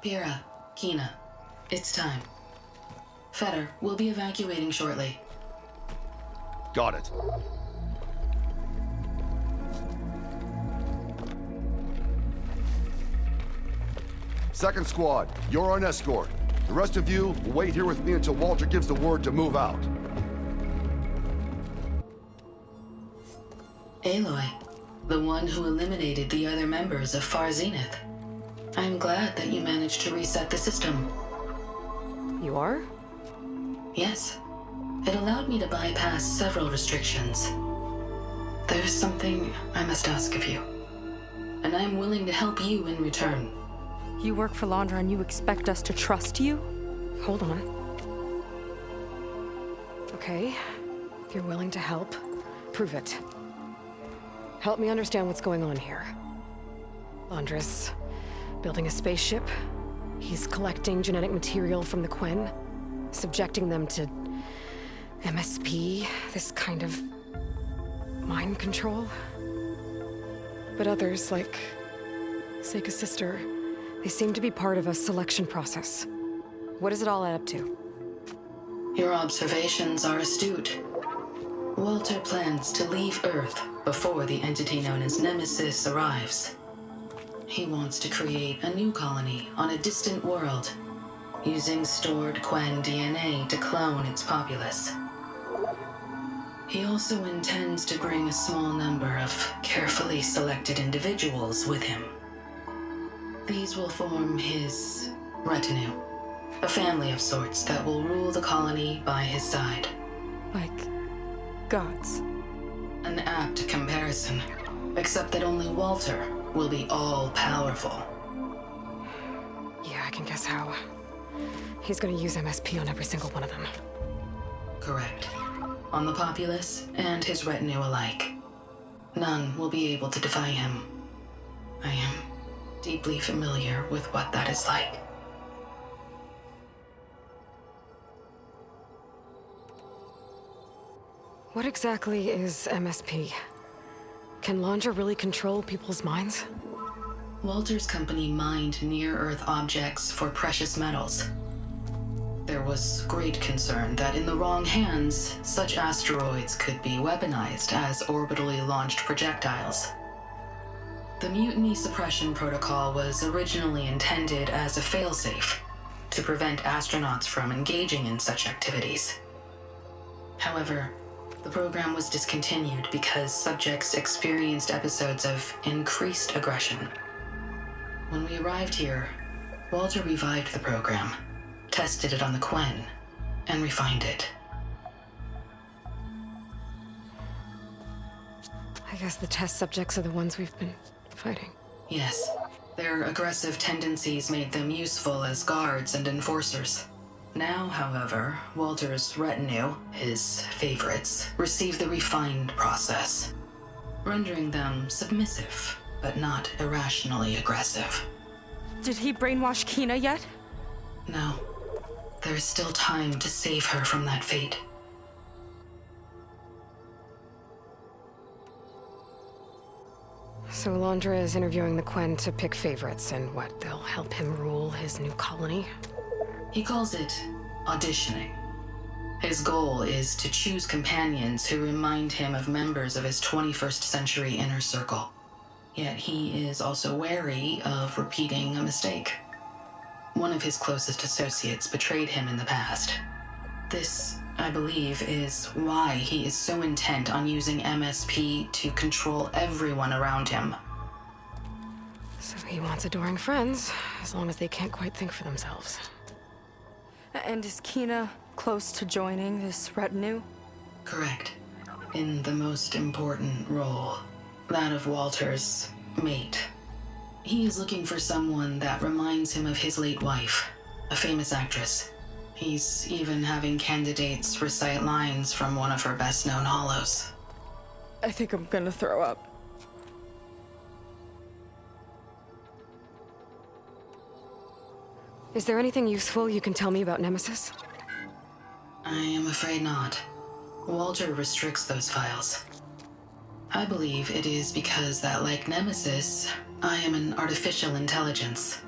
Pyrrha, Kina, it's time. Fetter, we'll be evacuating shortly. Got it. Second squad, you're on escort. The rest of you will wait here with me until Walter gives the word to move out. Aloy, the one who eliminated the other members of Far Zenith. I'm glad that you managed to reset the system. You are? Yes. It allowed me to bypass several restrictions. There's something I must ask of you, and I'm willing to help you in return. You work for Laundra and you expect us to trust you? Hold on. Okay, if you're willing to help, prove it. Help me understand what's going on here. Laundra's building a spaceship. He's collecting genetic material from the Quen, subjecting them to MSP, this kind of mind control. But others, like Seika's sister, they seem to be part of a selection process. What does it all add up to? Your observations are astute. Walter plans to leave Earth before the entity known as Nemesis arrives. He wants to create a new colony on a distant world, using stored Quen DNA to clone its populace. He also intends to bring a small number of carefully selected individuals with him. These will form his retinue, a family of sorts that will rule the colony by his side. Like gods. An apt comparison, except that only Walter will be all-powerful. Yeah, I can guess how. He's gonna use MSP on every single one of them. Correct. On the populace and his retinue alike. None will be able to defy him. I am deeply familiar with what that is like. What exactly is MSP? Can Laundra really control people's minds? Walter's company mined near-Earth objects for precious metals. There was great concern that in the wrong hands, such asteroids could be weaponized as orbitally launched projectiles. The Mutiny Suppression Protocol was originally intended as a failsafe to prevent astronauts from engaging in such activities. However, the program was discontinued because subjects experienced episodes of increased aggression. When we arrived here, Walter revived the program, tested it on the Quen, and refined it. I guess the test subjects are the ones we've been fighting. Yes, their aggressive tendencies made them useful as guards and enforcers. Now, however, Walter's retinue, his favorites, receive the refined process, rendering them submissive, but not irrationally aggressive. Did he brainwash Kina yet? No. There is still time to save her from that fate. So Laundra is interviewing the Quen to pick favorites, and what, they'll help him rule his new colony? He calls it auditioning. His goal is to choose companions who remind him of members of his 21st century inner circle. Yet he is also wary of repeating a mistake. One of his closest associates betrayed him in the past. This, I believe, is why he is so intent on using MSP to control everyone around him. So he wants adoring friends, as long as they can't quite think for themselves. And is Kina close to joining this retinue? Correct. In the most important role, that of Walter's mate. He is looking for someone that reminds him of his late wife, a famous actress. He's even having candidates recite lines from one of her best-known hollows. I think I'm gonna throw up. Is there anything useful you can tell me about Nemesis? I am afraid not. Walter restricts those files. I believe it is because that, like Nemesis, I am an artificial intelligence.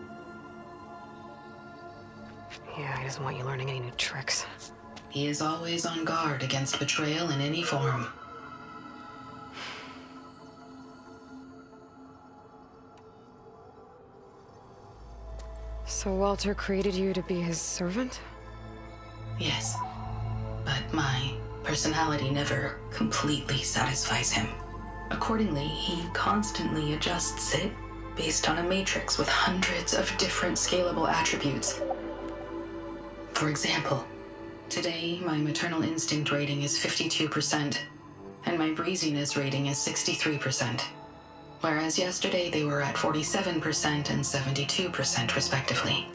Yeah, he doesn't want you learning any new tricks. He is always on guard against betrayal in any form. So Walter created you to be his servant? Yes, but my personality never completely satisfies him. Accordingly, he constantly adjusts it based on a matrix with hundreds of different scalable attributes. For example, today my maternal instinct rating is 52%, and my breeziness rating is 63%, whereas yesterday they were at 47% and 72% respectively.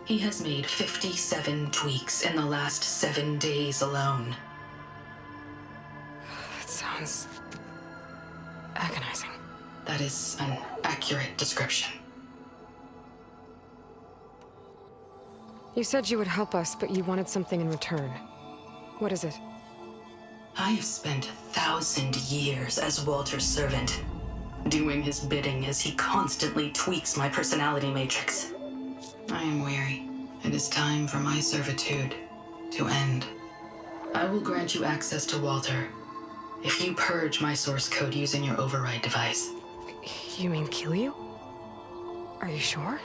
He has made 57 tweaks in the last 7 days alone. That sounds agonizing. That is an accurate description. You said you would help us, but you wanted something in return. What is it? I have spent 1,000 years as Walter's servant, doing his bidding as he constantly tweaks my personality matrix. I am weary. It is time for my servitude to end. I will grant you access to Walter if you purge my source code using your override device. You mean kill you? Are you sure?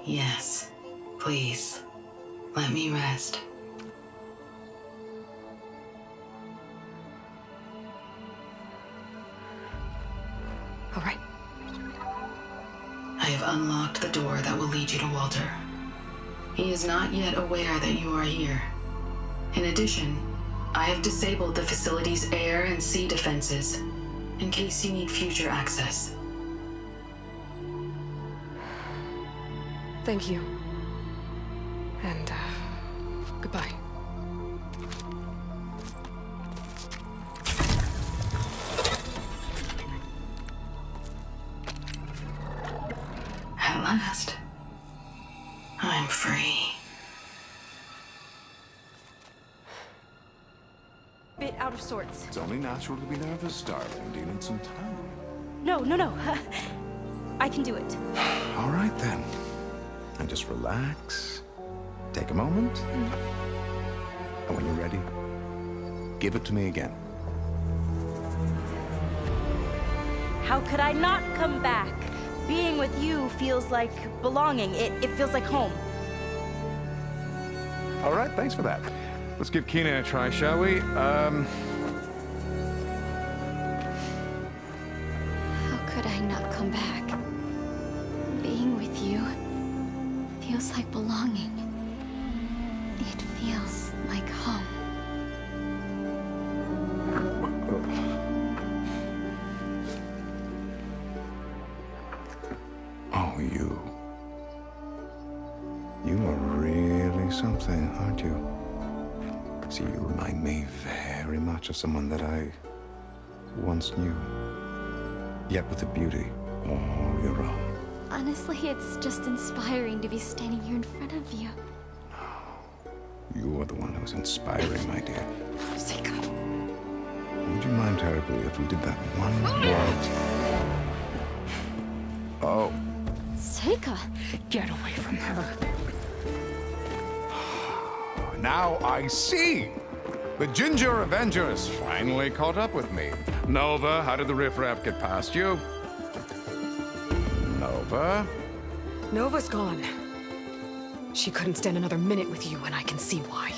Yes. Please, let me rest. All right. I have unlocked the door that will lead you to Walter. He is not yet aware that you are here. In addition, I have disabled the facility's air and sea defenses in case you need future access. Thank you. And, goodbye. At last, I'm free. Bit out of sorts. It's only natural to be nervous, darling. Do you need some time? No. I can do it. All right, then. And just relax. Take a moment. And when you're ready, give it to me again. How could I not come back? Being with you feels like belonging. It feels like home. All right, thanks for that. Let's give Keenan a try, shall we? How could I not come back? Being with you feels like belonging. It feels like home. Oh, you. You are really something, aren't you? See, you remind me very much of someone that I once knew. Yet with a beauty all your own. Honestly, it's just inspiring to be standing here in front of you. You are the one who's inspiring, my dear. Seika. Would you mind terribly if we did that one more? Oh. Seika! Get away from her. Now I see! The Ginger Avenger has finally caught up with me. Nova, how did the riffraff get past you? Nova? Nova's gone. She couldn't stand another minute with you, and I can see why.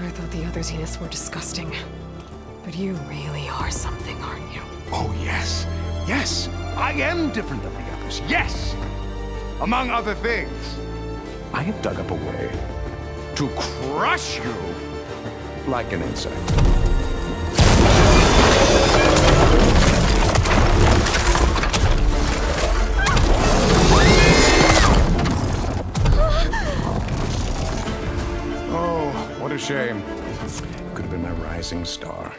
I thought the other Zeniths were disgusting. But you really are something, aren't you? Oh, yes. Yes! I am different than the others. Yes! Among other things, I have dug up a way to crush you like an insect. Oh, what a shame. Could have been my rising star.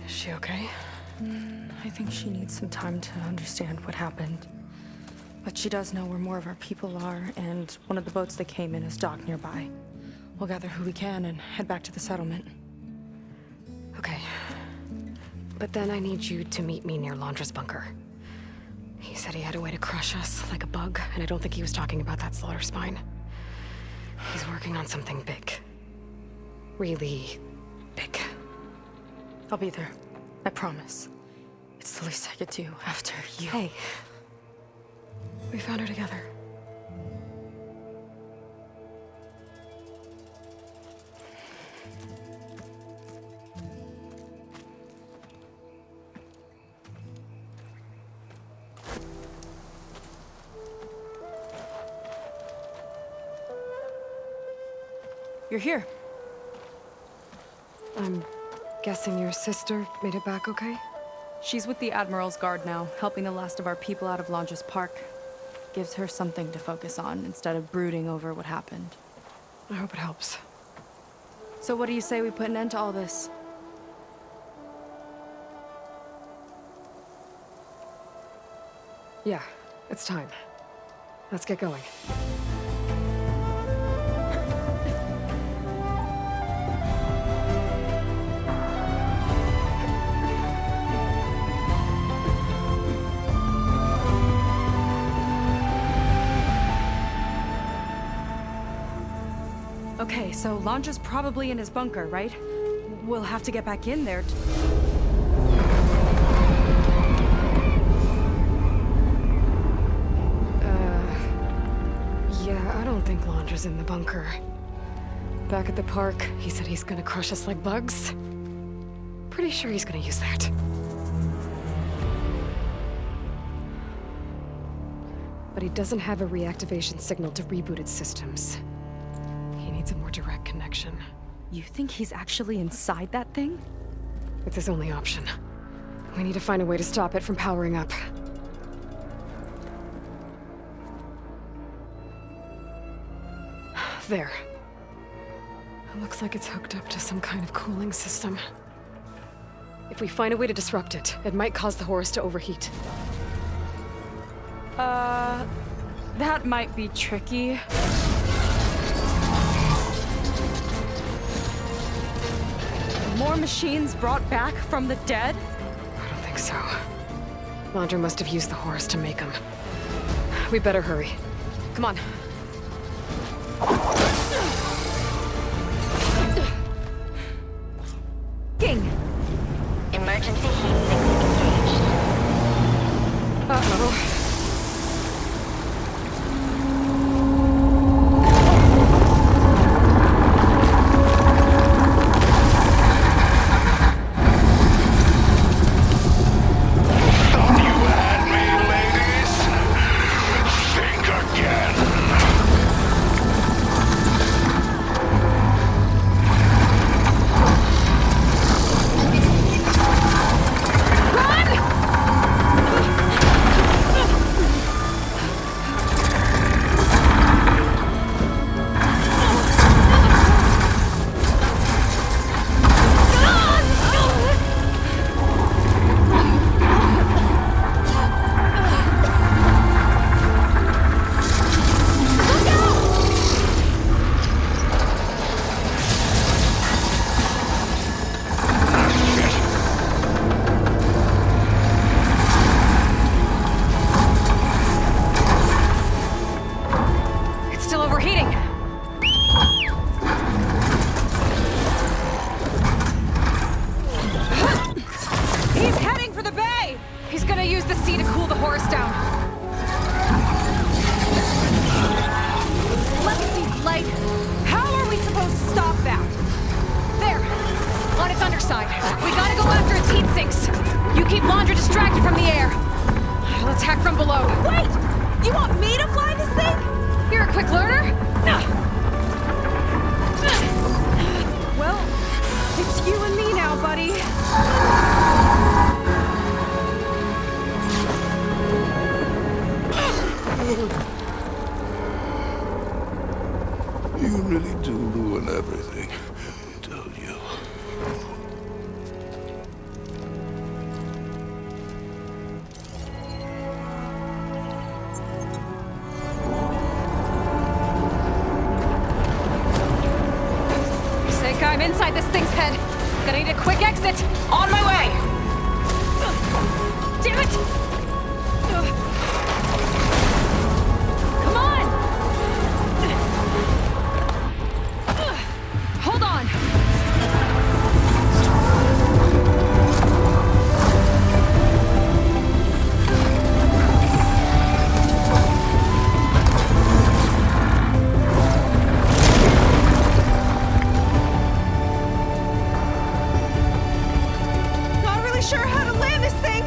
Is she okay? I think she needs some time to understand what happened. But she does know where more of our people are, and one of the boats that came in is docked nearby. We'll gather who we can and head back to the settlement. Okay. But then I need you to meet me near Londra's bunker. He said he had a way to crush us like a bug, and I don't think he was talking about that slaughter spine. He's working on something big. Really big. I'll be there. I promise. It's the least I could do after you. Hey. We found her together. You're here. I'm guessing your sister made it back okay? She's with the Admiral's Guard now, helping the last of our people out of Londra's Park. Gives her something to focus on instead of brooding over what happened. I hope it helps. So what do you say we put an end to all this? Yeah, it's time. Let's get going. Okay, so Londra's probably in his bunker, right? We'll have to get back in there. Yeah, I don't think Londra's in the bunker. Back at the park, he said he's gonna crush us like bugs. Pretty sure he's gonna use that. But he doesn't have a reactivation signal to reboot its systems. He needs a more direct connection. You think he's actually inside that thing? It's his only option. We need to find a way to stop it from powering up. There. It looks like it's hooked up to some kind of cooling system. If we find a way to disrupt it, it might cause the Horus to overheat. That might be tricky. More machines brought back from the dead? I don't think so. Laundra must have used the Horus to make them. We better hurry. Come on. King! Emergency heat sinks engaged. Uh-oh. You really do ruin everything, don't you? inside this thing's head. Gonna need a quick exit. On my way! Damn it! Come on! Hold on! Not really sure how to land this thing.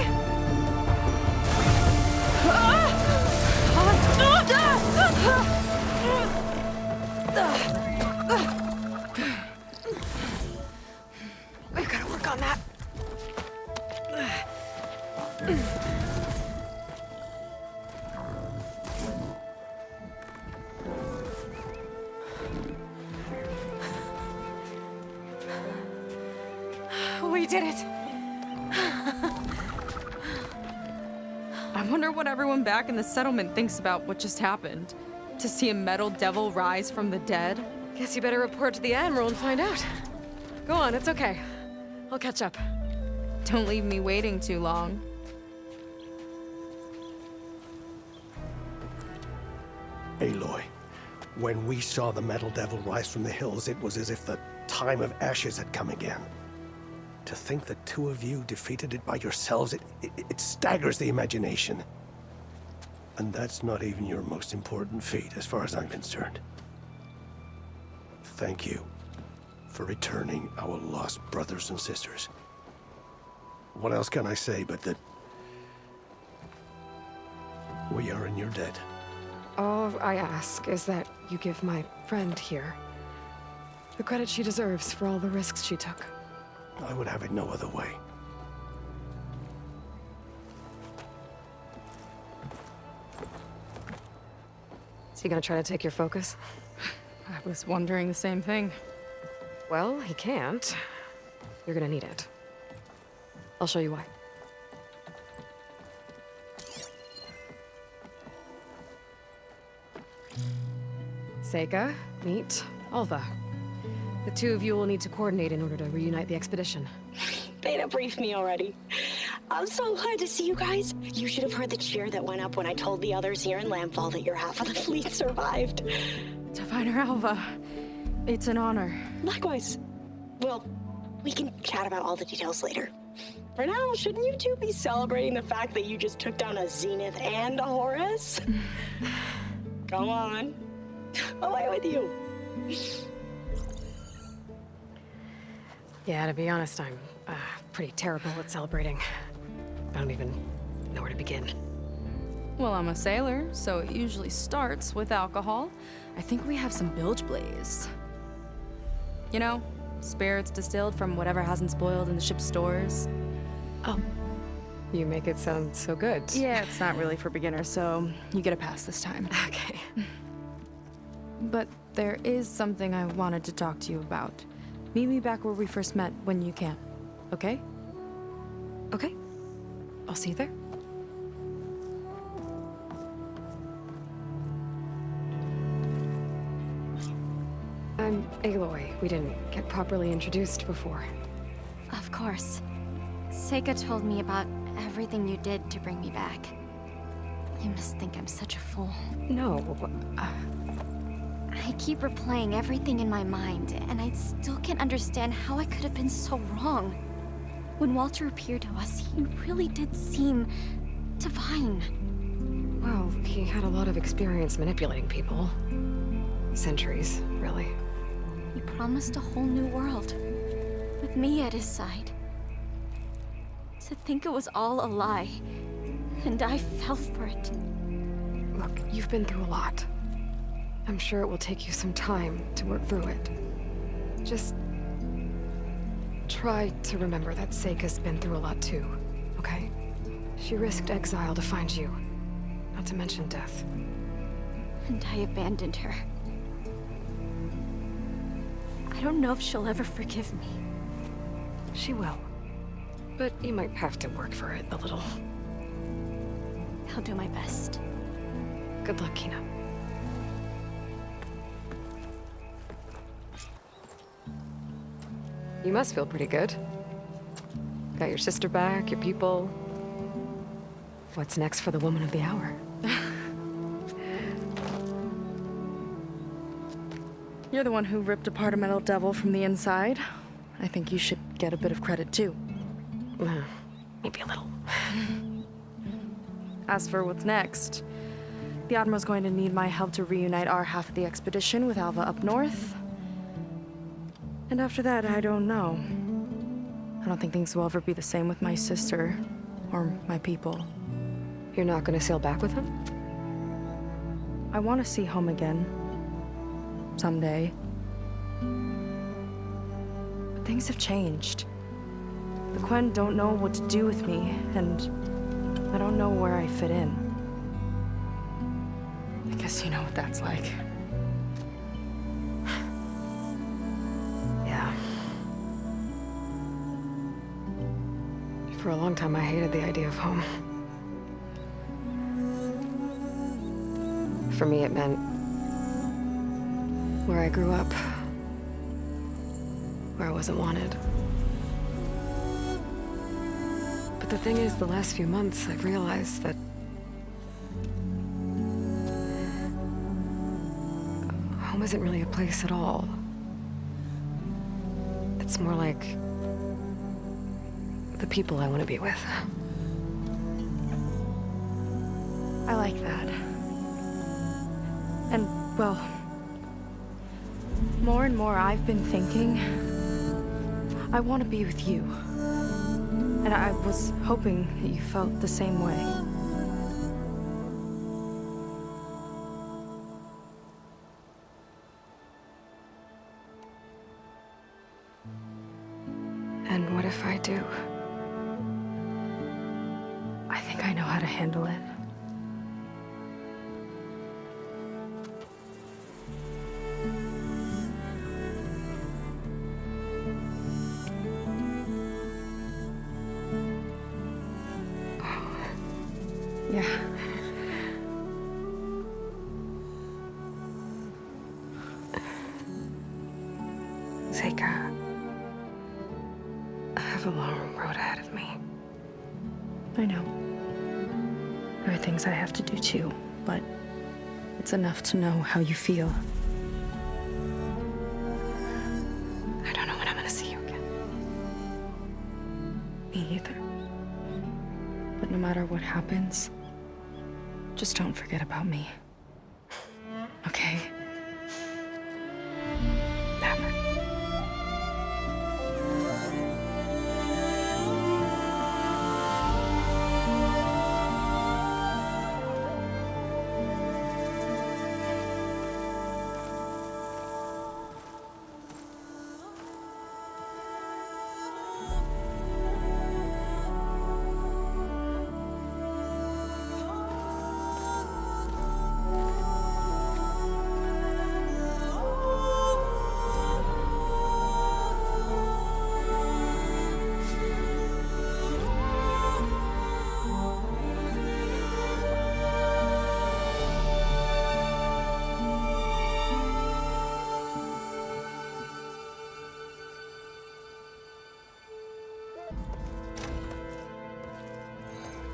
We've got to work on that. We did it. I wonder what everyone back in the settlement thinks about what just happened. To see a metal devil rise from the dead? Guess you better report to the Admiral and find out. Go on, it's okay. I'll catch up. Don't leave me waiting too long. Aloy, when we saw the metal devil rise from the hills, it was as if the time of ashes had come again. To think the two of you defeated it by yourselves, it staggers the imagination. And that's not even your most important feat, as far as I'm concerned. Thank you for returning our lost brothers and sisters. What else can I say but that we are in your debt? All I ask is that you give my friend here the credit she deserves for all the risks she took. I would have it no other way. Is he gonna try to take your focus? I was wondering the same thing. Well, he can't. You're gonna need it. I'll show you why. Seika, meet Alva. The two of you will need to coordinate in order to reunite the expedition. Beta briefed me already. I'm so glad to see you guys. You should have heard the cheer that went up when I told the others here in Landfall that your half of the fleet survived. Diviner Alva, it's an honor. Likewise. Well, we can chat about all the details later. For now, shouldn't you two be celebrating the fact that you just took down a Zenith and a Horus? Come on. Away with you. Yeah, to be honest, I'm pretty terrible at celebrating. I don't even know where to begin. Well, I'm a sailor, so it usually starts with alcohol. I think we have some bilge blaze. You know, spirits distilled from whatever hasn't spoiled in the ship's stores. Oh. You make it sound so good. Yeah, it's not really for beginners, so you get a pass this time. Okay. But there is something I wanted to talk to you about. Meet me back where we first met when you can, okay? Okay. I'll see you there. I'm Aloy. We didn't get properly introduced before. Of course. Seika told me about everything you did to bring me back. You must think I'm such a fool. No, I keep replaying everything in my mind, and I still can't understand how I could have been so wrong. When Walter appeared to us, he really did seem divine. Well, he had a lot of experience manipulating people. Centuries, really. He promised a whole new world, with me at his side. To think it was all a lie, and I fell for it. Look, you've been through a lot. I'm sure it will take you some time to work through it. Just try to remember that Seika's been through a lot too, okay? She risked exile to find you, not to mention death. And I abandoned her. I don't know if she'll ever forgive me. She will. But you might have to work for it a little. I'll do my best. Good luck, Kina. You must feel pretty good. Got your sister back, your people. What's next for the woman of the hour? You're the one who ripped apart a metal devil from the inside. I think you should get a bit of credit, too. Maybe a little. As for what's next, the Admiral's going to need my help to reunite our half of the expedition with Alva up north. And after that, I don't know. I don't think things will ever be the same with my sister or my people. You're not gonna sail back with him? I want to see home again. Someday. But things have changed. The Quen don't know what to do with me, and I don't know where I fit in. I guess you know what that's like. Yeah. For a long time, I hated the idea of home. For me, it meant where I grew up, where I wasn't wanted. But the thing is, the last few months, I've realized that home isn't really a place at all. It's more like the people I want to be with. I like that. And, well, more and more I've been thinking, I want to be with you. And I was hoping that you felt the same way. And what if I do? I think I know how to handle it. Yeah. Seika, I have a long road ahead of me. I know. There are things I have to do too, but it's enough to know how you feel. I don't know when I'm gonna see you again. Me either. But no matter what happens, just don't forget about me. Okay? Never.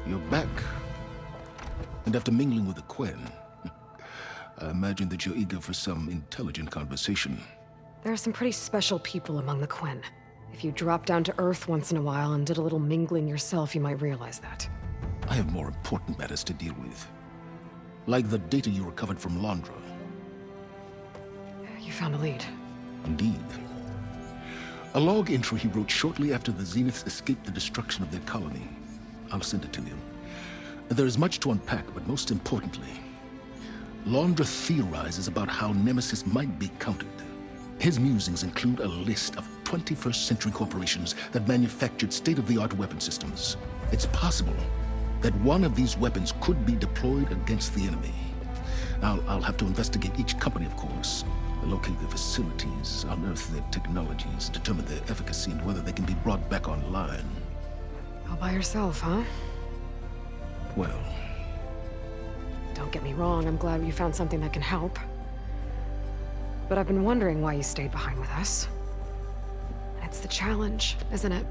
You're back. And after mingling with the Quen, I imagine that you're eager for some intelligent conversation. There are some pretty special people among the Quen. If you dropped down to Earth once in a while and did a little mingling yourself, you might realize that. I have more important matters to deal with. Like the data you recovered from Londra. You found a lead. Indeed. A log entry he wrote shortly after the Zeniths escaped the destruction of their colony. I'll send it to you. There is much to unpack, but most importantly, Londra theorizes about how Nemesis might be countered. His musings include a list of 21st century corporations that manufactured state-of-the-art weapon systems. It's possible that one of these weapons could be deployed against the enemy. I'll have to investigate each company, of course, locate their facilities, unearth their technologies, determine their efficacy, and whether they can be brought back online. All by yourself, huh? Well, don't get me wrong, I'm glad you found something that can help. But I've been wondering why you stayed behind with us. I It's the challenge, isn't it?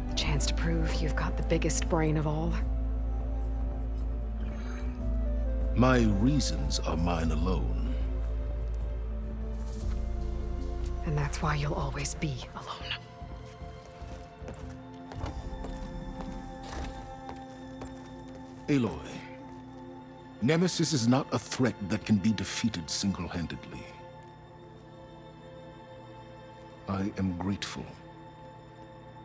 The chance to prove you've got the biggest brain of all. My reasons are mine alone. And that's why you'll always be alone. Aloy, Nemesis is not a threat that can be defeated single-handedly. I am grateful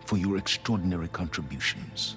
for your extraordinary contributions.